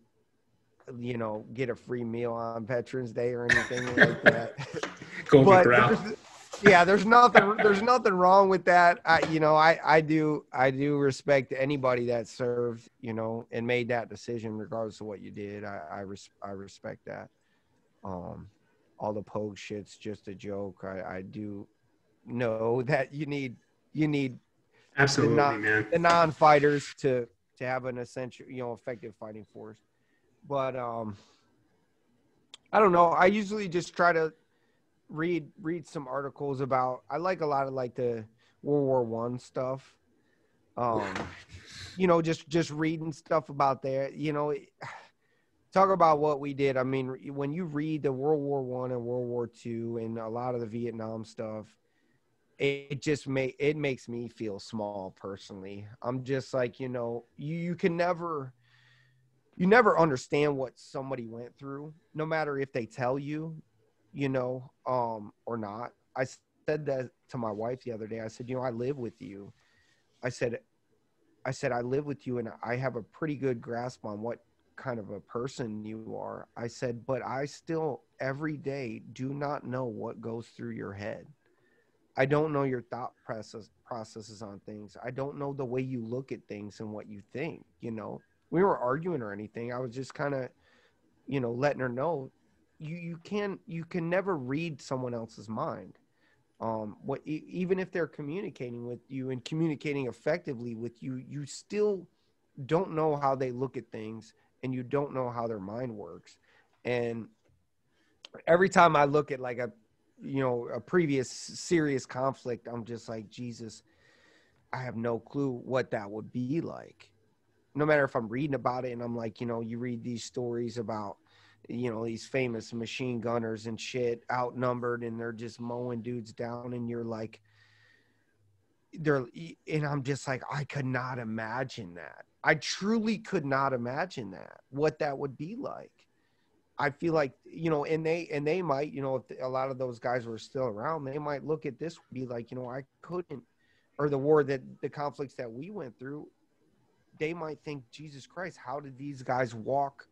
get a free meal on Veterans Day or anything like that. But there's nothing wrong with that. I do respect anybody that served, and made that decision regardless of what you did. I respect that. All the pogue shit's just a joke. I do know that you need absolutely, man, the non-fighters to have an essential, effective fighting force. But I don't know. I usually just try to read some articles about. I like a lot of like the World War I stuff. Just reading stuff about there. Talk about what we did. I mean, when you read the World War I and World War II and a lot of the Vietnam stuff, it makes me feel small personally. I'm just like, you can never understand what somebody went through, no matter if they tell you, or not. I said that to my wife the other day. I said, I live with you. I said, I live with you and I have a pretty good grasp on what kind of a person you are. I said, but I still every day do not know what goes through your head. I don't know your thought processes on things. I don't know the way you look at things and what you think. We were arguing or anything. I was just kind of, letting her know you can never read someone else's mind. Even if they're communicating with you and communicating effectively with you, you still don't know how they look at things and you don't know how their mind works. And every time I look at like a previous serious conflict, I'm just like, Jesus, I have no clue what that would be like. No matter if I'm reading about it and I'm like, you read these stories about, these famous machine gunners and shit outnumbered and they're just mowing dudes down and you're like, and I'm just like, I could not imagine that. I truly could not imagine that, what that would be like. I feel like, and they might, if a lot of those guys were still around, they might look at this, be like, I couldn't, or the conflicts that we went through, they might think, Jesus Christ, how did these guys walk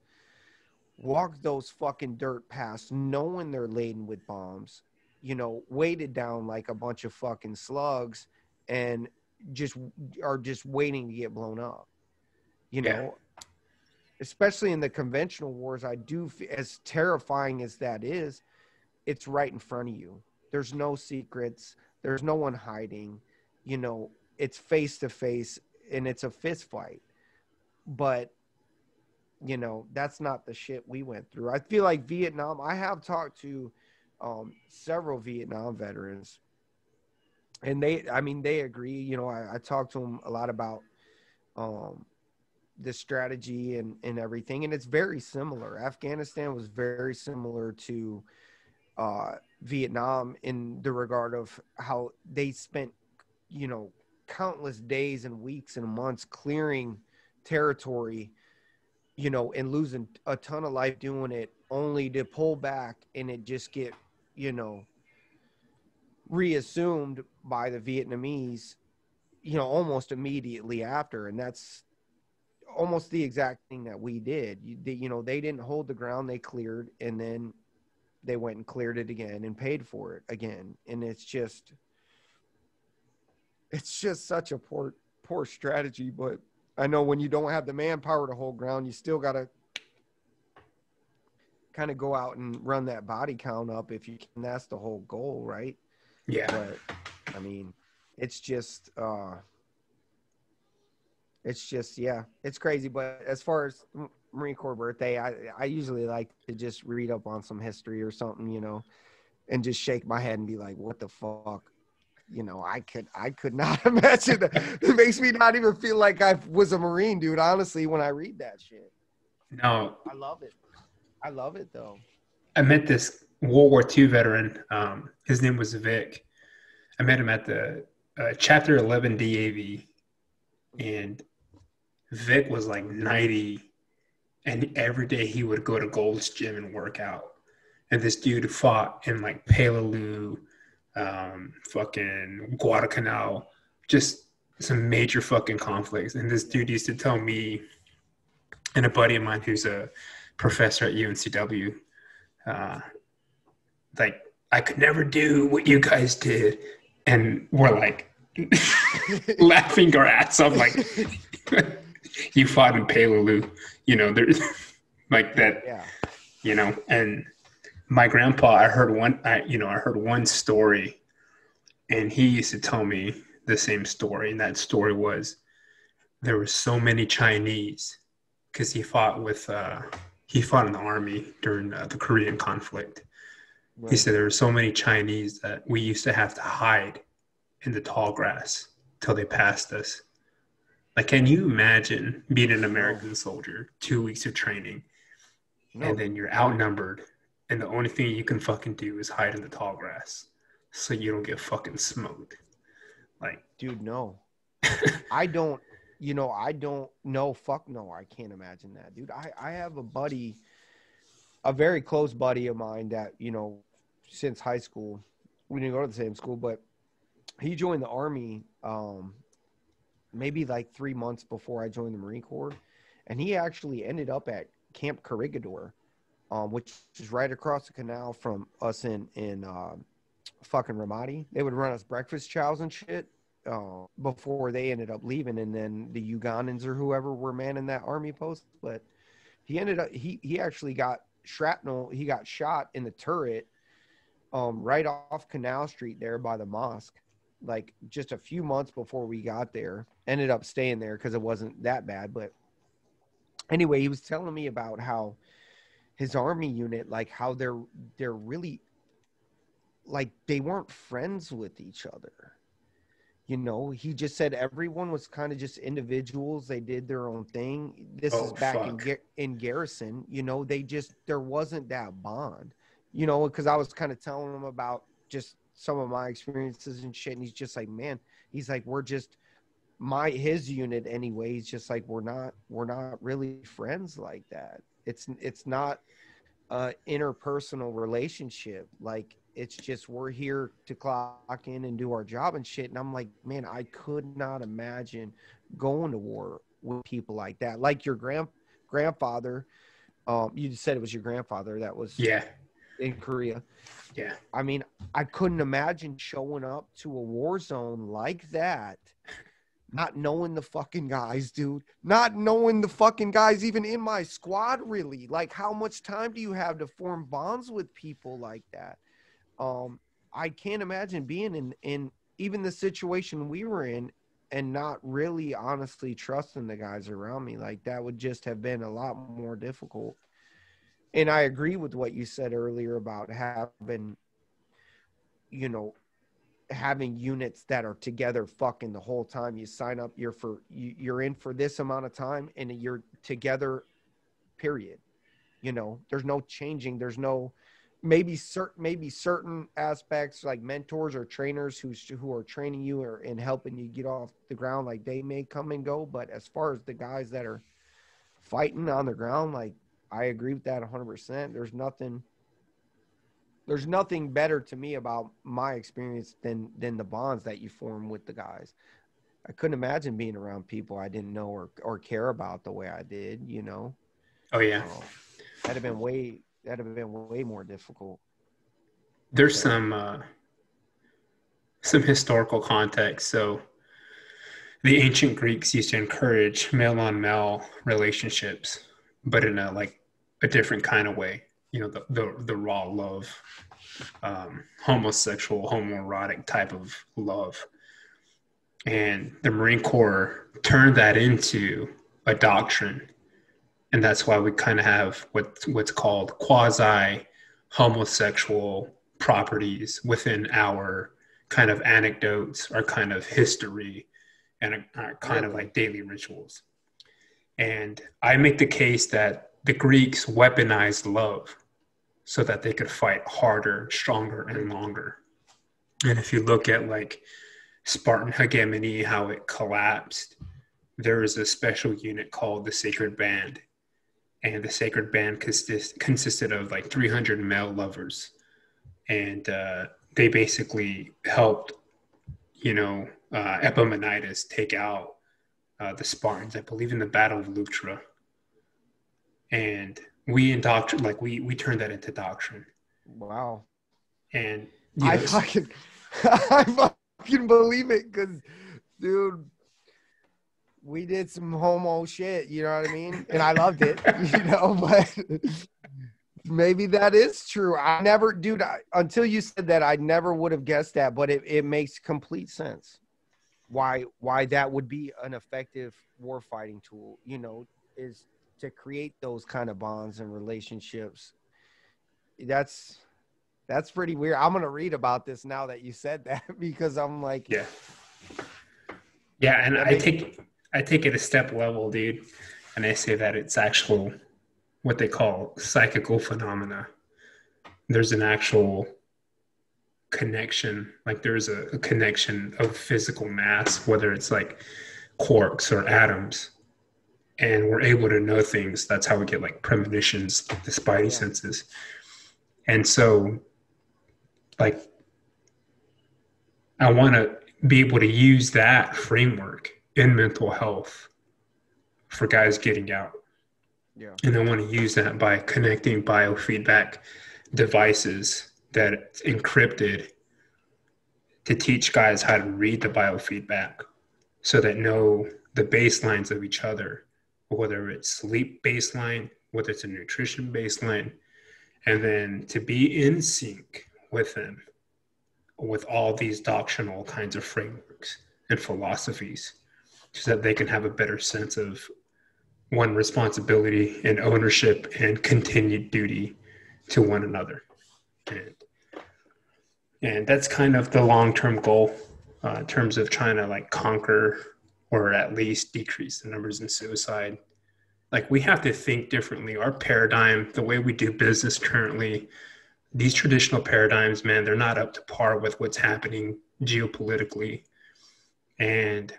those fucking dirt paths knowing they're laden with bombs, weighted down like a bunch of fucking slugs and just waiting to get blown up, especially in the conventional wars. I do, as terrifying as that is, it's right in front of you. There's no secrets. There's no one hiding, it's face to face and it's a fist fight. But that's not the shit we went through. I feel like Vietnam, I have talked to several Vietnam veterans and they agree. I talked to them a lot about the strategy and everything. And it's very similar. Afghanistan was very similar to Vietnam in the regard of how they spent, countless days and weeks and months clearing territory, you know, and losing a ton of life doing it, only to pull back and it just get, you know, reassumed by the Vietnamese, you know, almost immediately after. And that's almost the exact thing that we did. You know, they didn't hold the ground, they cleared, and then they went and cleared it again and paid for it again. And it's just such a poor strategy. But I know when you don't have the manpower to hold ground, you still got to kind of go out and run that body count up if you can. That's the whole goal, right? Yeah. But I mean, it's just yeah, it's crazy. But as far as Marine Corps birthday, I usually like to just read up on some history or something, you know, and just shake my head and be like, what the fuck? You know, I could not imagine that. It makes me not even feel like I was a Marine, dude, honestly, when I read that shit. No. I love it. I love it, though. I met this World War II veteran. His name was Vic. I met him at the Chapter 11 DAV. And Vic was like 90. And every day he would go to Gold's Gym and work out. And this dude fought in like Peleliu, fucking Guadalcanal, just some major fucking conflicts. And this dude used to tell me and a buddy of mine who's a professor at UNCW, like, I could never do what you guys did. And we're like laughing our ass off, like, you fought in Peleliu, you know, there's like that, Yeah. You know. And my grandpa, I heard one story, and he used to tell me the same story. And that story was there were so many Chinese because he fought in the army during the Korean conflict. Right. He said there were so many Chinese that we used to have to hide in the tall grass till they passed us. Like, can you imagine being an American soldier, 2 weeks of training, and then you're outnumbered, and the only thing you can fucking do is hide in the tall grass so you don't get fucking smoked? Like, dude, no. I don't know. Fuck no, I can't imagine that, dude. I have a buddy, a very close buddy of mine that, you know, since high school, we didn't go to the same school, but he joined the Army maybe like 3 months before I joined the Marine Corps. And he actually ended up at Camp Corregidor, which is right across the canal from us in fucking Ramadi. They would run us breakfast chows and shit before they ended up leaving. And then the Ugandans or whoever were manning that army post. But he ended up, he actually got shrapnel. He got shot in the turret right off Canal Street there by the mosque, like just a few months before we got there. Ended up staying there because it wasn't that bad. But anyway, he was telling me about how his army unit, like how they're really, like, they weren't friends with each other. You know, he just said everyone was kind of just individuals. They did their own thing. This is back in garrison. You know, there wasn't that bond, you know, because I was kind of telling him about just some of my experiences and shit. And he's just like, man, he's like, we're just his unit anyway. He's just like, we're not really friends like that. It's not an interpersonal relationship. Like, it's just, we're here to clock in and do our job and shit. And I'm like, man, I could not imagine going to war with people like that. Like your grandfather, you said it was your grandfather that was in Korea. Yeah. I mean, I couldn't imagine showing up to a war zone like that, not knowing the fucking guys, dude. Not knowing the fucking guys even in my squad, really. Like, how much time do you have to form bonds with people like that? I can't imagine being in even the situation we were in and not really honestly trusting the guys around me. Like, that would just have been a lot more difficult. And I agree with what you said earlier about having, you know, having units that are together fucking the whole time. You sign up, you're in for this amount of time and you're together, period. You know, there's no changing. There's no maybe certain aspects like mentors or trainers who are training you or and helping you get off the ground, like they may come and go. But as far as the guys that are fighting on the ground, like I agree with that 100%. There's nothing better to me about my experience than the bonds that you form with the guys. I couldn't imagine being around people I didn't know or care about the way I did, you know. Oh yeah. That'd have been way more difficult. There's some historical context. So the ancient Greeks used to encourage male on male relationships, but in a different kind of way. You know, the raw love, homosexual, homoerotic type of love. And the Marine Corps turned that into a doctrine. And that's why we kind of have what's called quasi homosexual properties within our kind of anecdotes, our kind of history, and our kind of like daily rituals. And I make the case that the Greeks weaponized love so that they could fight harder, stronger, and longer. And if you look at like Spartan hegemony, how it collapsed, there was a special unit called the Sacred Band. And the Sacred Band consisted of like 300 male lovers. And they basically helped, Epaminondas take out the Spartans, I believe in the Battle of Leuctra. And we turned that into doctrine. Wow. And I fucking believe it, because, dude, we did some homo shit, you know what I mean? And I loved it, but maybe that is true. Until you said that, I never would have guessed that, but it makes complete sense why that would be an effective war fighting tool, is to create those kind of bonds and relationships. That's pretty weird. I'm going to read about this now that you said that, because I'm like, yeah. And I take it a step level, dude. And I say that it's actual, what they call psychical phenomena. There's an actual connection. Like there's a connection of physical mass, whether it's like quarks or atoms. And we're able to know things. That's how we get like premonitions, the spidey senses. And so, like, I want to be able to use that framework in mental health for guys getting out. Yeah. And I want to use that by connecting biofeedback devices that encrypted to teach guys how to read the biofeedback so that know the baselines of each other, whether it's sleep baseline, whether it's a nutrition baseline, and then to be in sync with them with all these doctrinal kinds of frameworks and philosophies so that they can have a better sense of one, responsibility and ownership and continued duty to one another. And that's kind of the long-term goal in terms of trying to like conquer or at least decrease the numbers in suicide. Like we have to think differently. Our paradigm, the way we do business currently, these traditional paradigms, man, they're not up to par with what's happening geopolitically. And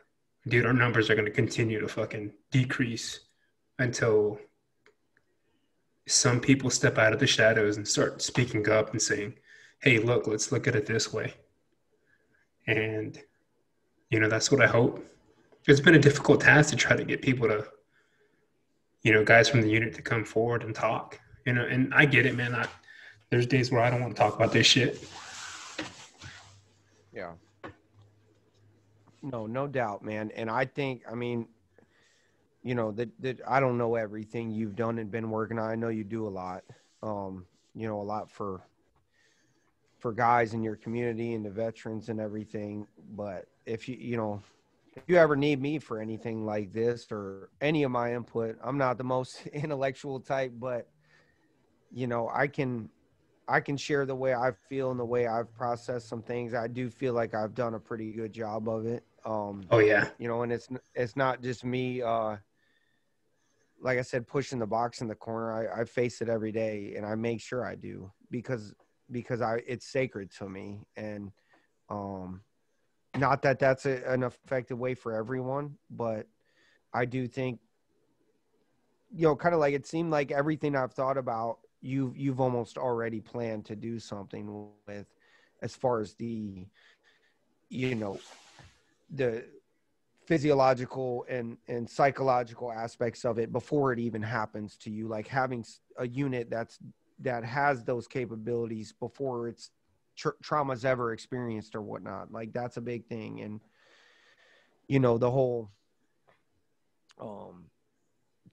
dude, our numbers are going to continue to fucking decrease until some people step out of the shadows and start speaking up and saying, hey, look, let's look at it this way. And, that's what I hope. It's been a difficult task to try to get people to, guys from the unit to come forward and talk, and I get it, man. There's days where I don't want to talk about this shit. Yeah. No doubt, man. And I think, that I don't know everything you've done and been working on. I know you do a lot, a lot for guys in your community and the veterans and everything. But if you ever need me for anything like this or any of my input, I'm not the most intellectual type, but I can share the way I feel and the way I've processed some things. I do feel like I've done a pretty good job of it. Oh yeah. And it's not just me, like I said, pushing the box in the corner. I face it every day, and I make sure I do because it's sacred to me. And not that that's an effective way for everyone, but I do think, kind of like it seemed like everything I've thought about, you've almost already planned to do something with, as far as the physiological and psychological aspects of it before it even happens to you, like having a unit that has those capabilities before it's trauma's ever experienced or whatnot. Like that's a big thing. And the whole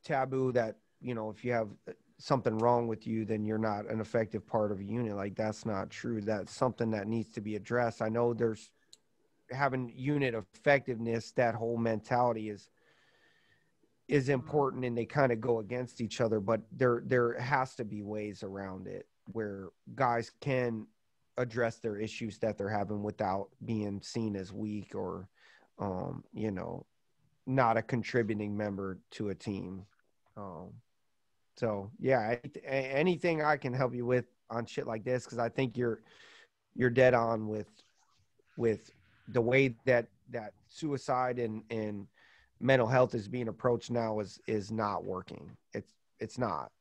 taboo that if you have something wrong with you, then you're not an effective part of a unit. Like that's not true. That's something that needs to be addressed. I know there's having unit effectiveness, that whole mentality is important, and they kind of go against each other, but there has to be ways around it where guys can address their issues that they're having without being seen as weak or not a contributing member to a team. So yeah, anything I can help you with on shit like this, because I think you're dead on with the way that suicide and mental health is being approached now is not working. It's not.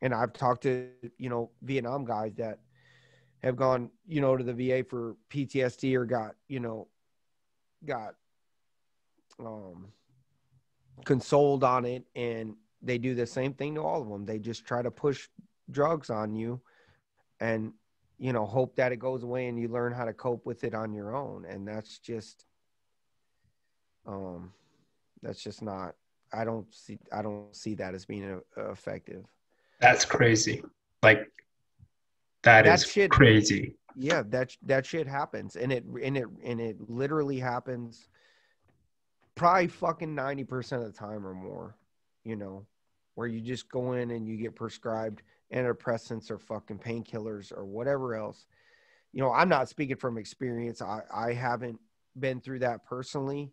And I've talked to Vietnam guys that have gone to the VA for PTSD or got consoled on it, and they do the same thing to all of them. They just try to push drugs on you and hope that it goes away and you learn how to cope with it on your own. And that's just not, I don't see that as being effective. That's crazy. Like that is shit crazy. Yeah, that shit happens, and it literally happens probably fucking 90% of the time or more, where you just go in and you get prescribed antidepressants or fucking painkillers or whatever else. I'm not speaking from experience. I haven't been through that personally.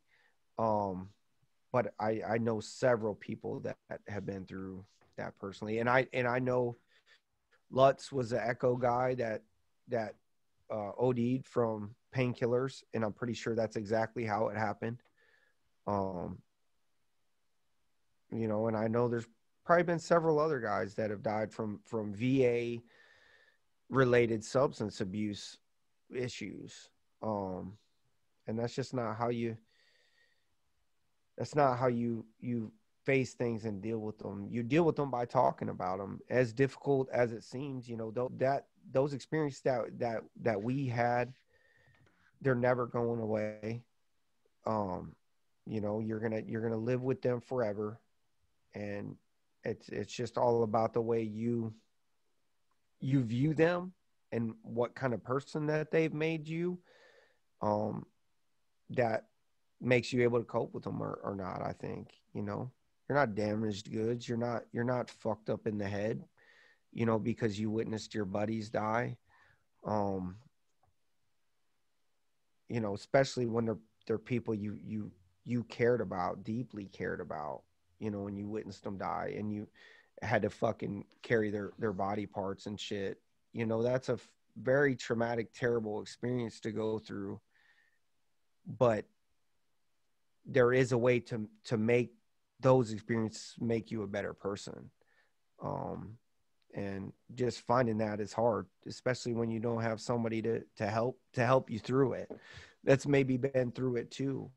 But I know several people that have been through that personally. And I know Lutz was the Echo guy that OD'd from painkillers, and I'm pretty sure that's exactly how it happened. And I know there's probably been several other guys that have died from VA related substance abuse issues. And that's just not how you face things and deal with them. You deal with them by talking about them. As difficult as it seems, those experiences that we had, they're never going away. You're gonna live with them forever, and it's just all about the way you view them and what kind of person that they've made you. That makes you able to cope with them or not. I think you're not damaged goods. You're not fucked up in the head, because you witnessed your buddies die. Especially when they're people you cared about, deeply cared about, when you witnessed them die and you had to fucking carry their body parts and shit. That's a very traumatic, terrible experience to go through. But there is a way to make those experiences make you a better person. And just finding that is hard, especially when you don't have somebody to help you through it. That's maybe been through it too.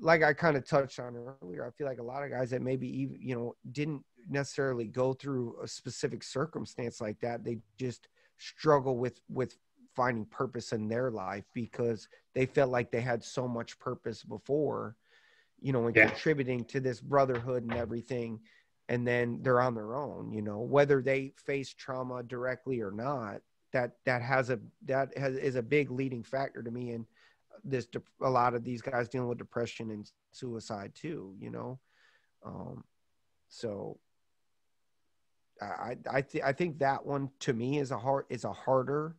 Like I kind of touched on earlier, I feel like a lot of guys that maybe even, didn't necessarily go through a specific circumstance like that, they just struggle with finding purpose in their life because they felt like they had so much purpose before, and contributing to this brotherhood and everything. And then they're on their own, whether they face trauma directly or not, that is a big leading factor to me. And a lot of these guys dealing with depression and suicide too, so I think that one to me is a harder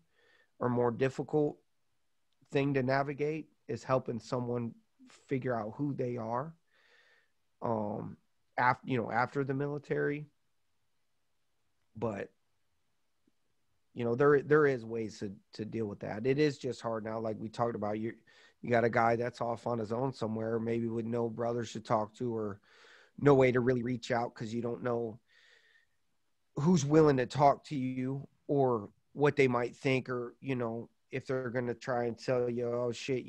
or more difficult thing to navigate, is helping someone figure out who they are. after the military. But there is ways to deal with that. It is just hard now, like we talked about. You got a guy that's off on his own somewhere, maybe with no brothers to talk to, or no way to really reach out, because you don't know who's willing to talk to you, or what they might think, or if they're going to try and tell you, oh shit,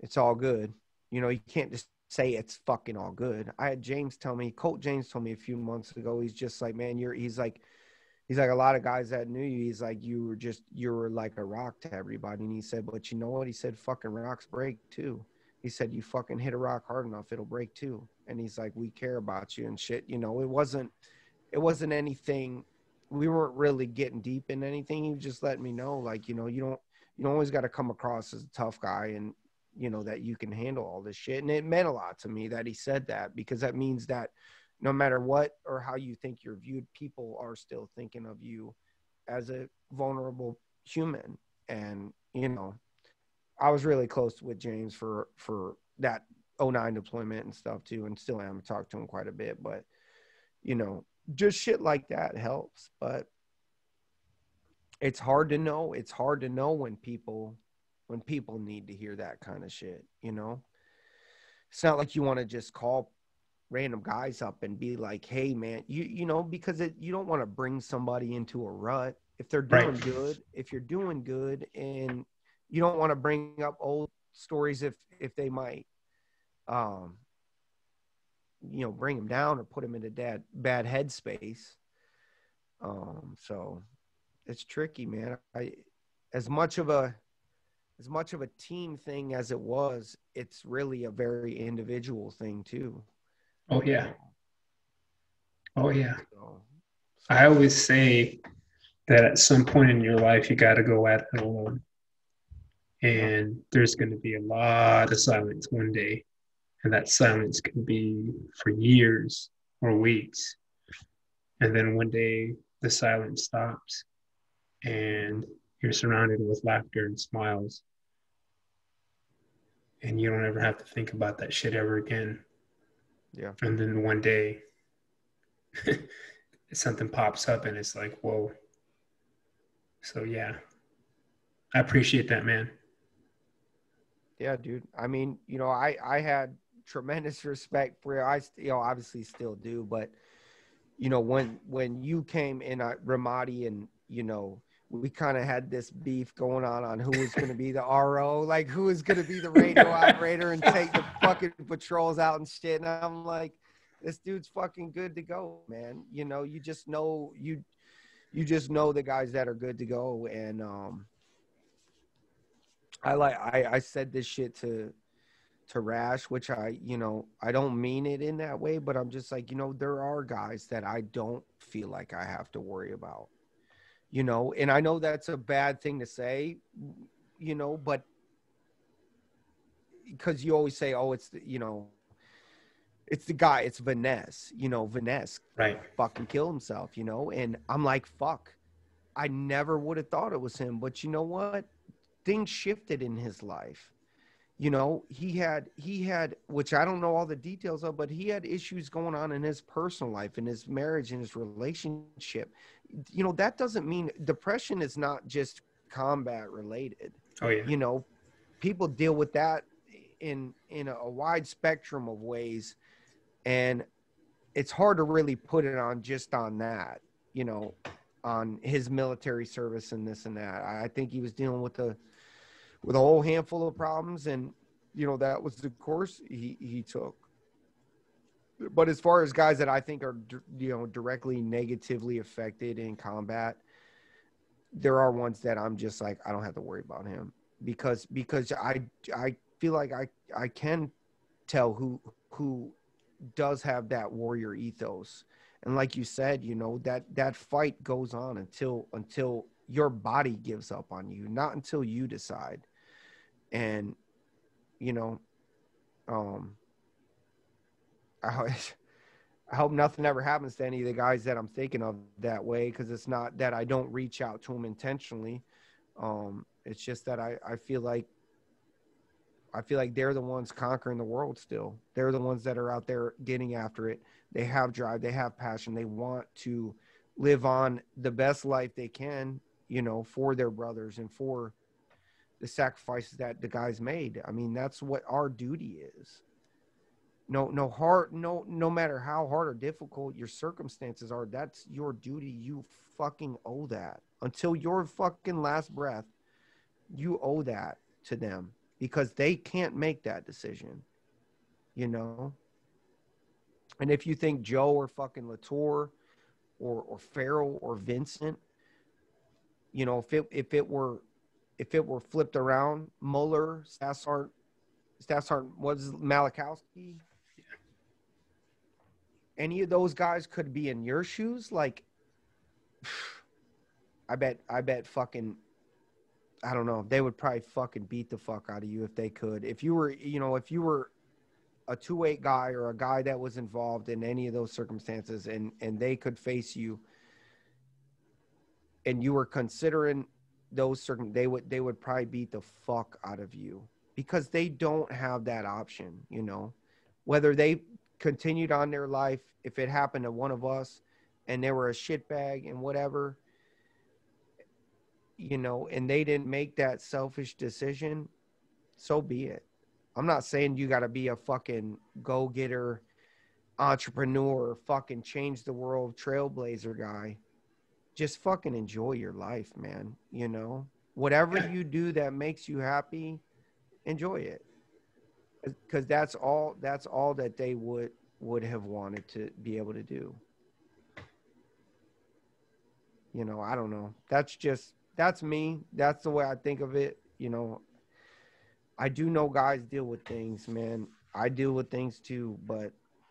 it's all good. You can't just say it's fucking all good. I had Colt James told me a few months ago, he's just like, man, he's like a lot of guys that knew you, he's like, you were like a rock to everybody. And he said, but you know what? He said, fucking rocks break too. He said, you fucking hit a rock hard enough, it'll break too. And he's like, we care about you and shit. It wasn't anything. We weren't really getting deep in anything. He was just letting me know, like, you don't always got to come across as a tough guy, and that you can handle all this shit. And it meant a lot to me that he said that, because that means that no matter what or how you think you're viewed, people are still thinking of you as a vulnerable human. And, I was really close with James for that 09 deployment and stuff too. And still am. I talk to him quite a bit, but just shit like that helps. But it's hard to know. It's hard to know when people need to hear that kind of shit. It's not like you want to just call random guys up and be like, hey man, because you don't want to bring somebody into a rut if they're doing Right. good. If you're doing good, and you don't want to bring up old stories if they might bring them down or put them into bad headspace. So it's tricky, man. As much of a team thing as it was, it's really a very individual thing too. Oh yeah. Oh yeah. So I always say that at some point in your life, you got to go at it alone. And there's going to be a lot of silence one day. And that silence can be for years or weeks. And then one day the silence stops and you're surrounded with laughter and smiles. And you don't ever have to think about that shit ever again. Yeah. And then one day something pops up and it's like, whoa. So yeah, I appreciate that, man. Yeah, dude. I mean, I had tremendous respect for you. Obviously still do, but when you came in Ramadi, and we kind of had this beef going on who was going to be the RO, like who was going to be the radio operator and take the fucking patrols out and shit. And I'm like, this dude's fucking good to go, man. You just know the guys that are good to go. And I said this shit to Rash, which I don't mean it in that way, but I'm just like, there are guys that I don't feel like I have to worry about, and I know that's a bad thing to say, but because you always say, oh, it's it's the guy, it's Vaness Right. fucking killed himself, and I'm like, fuck, I never would have thought it was him. But you know what? Things shifted in his life. He had, which I don't know all the details of, but he had issues going on in his personal life, in his marriage, in his relationship. That doesn't mean depression is not just combat related. Oh yeah. People deal with that in a wide spectrum of ways. And it's hard to really put it on just on that, on his military service and this and that. I think he was dealing with a whole handful of problems, and that was the course he took. But as far as guys that I think are directly negatively affected in combat, there are ones that I'm just like, I don't have to worry about him, because I feel like I can tell who does have that warrior ethos. And like you said, that fight goes on until your body gives up on you, not until you decide. And I hope nothing ever happens to any of the guys that I'm thinking of that way, because it's not that I don't reach out to them intentionally. It's just that I feel like I feel like they're the ones conquering the world still. They're the ones that are out there getting after it. They have drive, they have passion. They want to live on the best life they can, you know, for their brothers and for the sacrifices that the guys made. I mean, that's what our duty is. No matter how hard or difficult your circumstances are, that's your duty. You fucking owe that. Until your fucking last breath, you owe that to them because they can't make that decision, you know? And if you think Joe or fucking Latour or Farrell or Vincent, you know, if it were flipped around, Mueller, Stassart was Malachowski, any of those guys could be in your shoes. Like, I bet fucking, I don't know. They would probably fucking beat the fuck out of you if they could. If you were, you know, if you were a 2-8 guy or a guy that was involved in any of those circumstances and they could face you and you were considering those they would probably beat the fuck out of you because they don't have that option, you know. Whether they continued on their life, if it happened to one of us and they were a shitbag and whatever, you know, and they didn't make that selfish decision, so be it. I'm not saying you got to be a fucking go-getter entrepreneur, fucking change the world trailblazer guy. Just fucking enjoy your life, man. You know, whatever you do that makes you happy, enjoy it. Because that's all that they would have wanted to be able to do. You know, I don't know. That's me. That's the way I think of it. You know, I do know guys deal with things, man. I deal with things too, but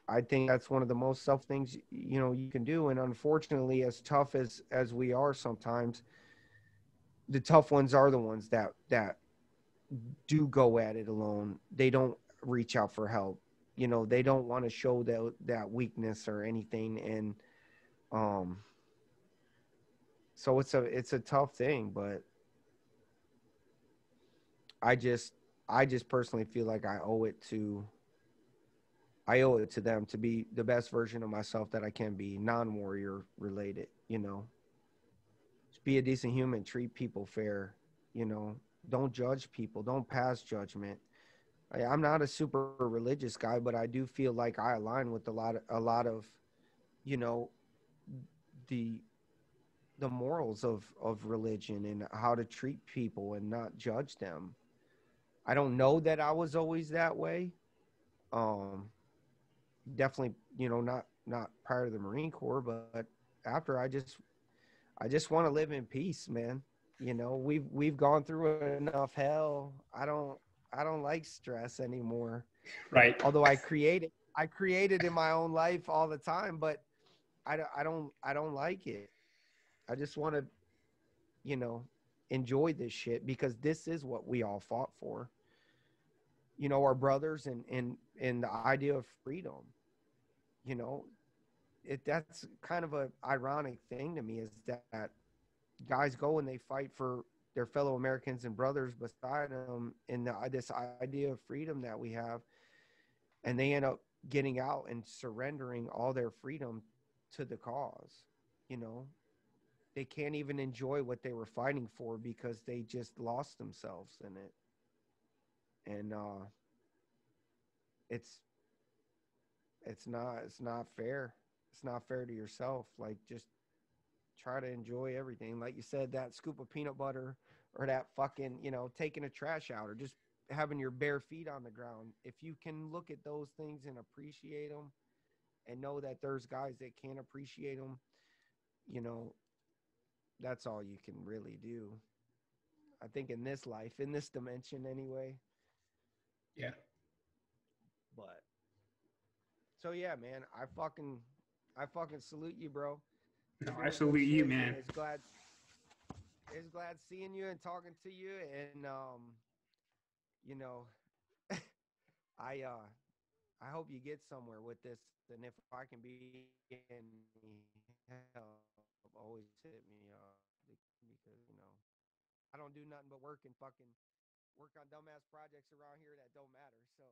I think that's one of the most self things, you know, you can do. And unfortunately, as tough as we are sometimes, the tough ones are the ones that do go at it alone. They don't reach out for help. You know, they don't want to show that weakness or anything. And um so it's a tough thing, but I just I just personally feel like I owe it to them to be the best version of myself that I can be, non-warrior related, you know. Just be a decent human, treat people fair, you know. Don't judge people, don't pass judgment. I'm not a super religious guy, but I do feel like I align with a lot of, you know, the the morals of religion and how to treat people and not judge them. I don't know that I was always that way. Um, Definitely, you know, not prior to the Marine Corps, but after I just want to live in peace, man. You know, we've gone through enough hell. I don't like stress anymore. Right. Although I create it in my own life all the time, but I don't like it. I just want to, you know, enjoy this shit because this is what we all fought for. You know, our brothers and the idea of freedom. You know, that's kind of a ironic thing to me is that guys go and they fight for their fellow Americans and brothers beside them in this idea of freedom that we have, and they end up getting out and surrendering all their freedom to the cause. You know, they can't even enjoy what they were fighting for because they just lost themselves in it, and it's it's not fair. It's not fair to yourself. Like, just try to enjoy everything. Like you said, that scoop of peanut butter or that fucking, you know, taking a trash out or just having your bare feet on the ground. If you can look at those things and appreciate them and know that there's guys that can't appreciate them, you know, that's all you can really do. I think in this life, in this dimension anyway. Yeah. But so yeah, man, I fucking salute you, bro. No, You're I doing good salute you, shit, man. and it's glad seeing you and talking to you. And you know, I uh I hope you get somewhere with this. And if I can be any help, always hit me up because you know I don't do nothing but work and fucking work on dumbass projects around here that don't matter. So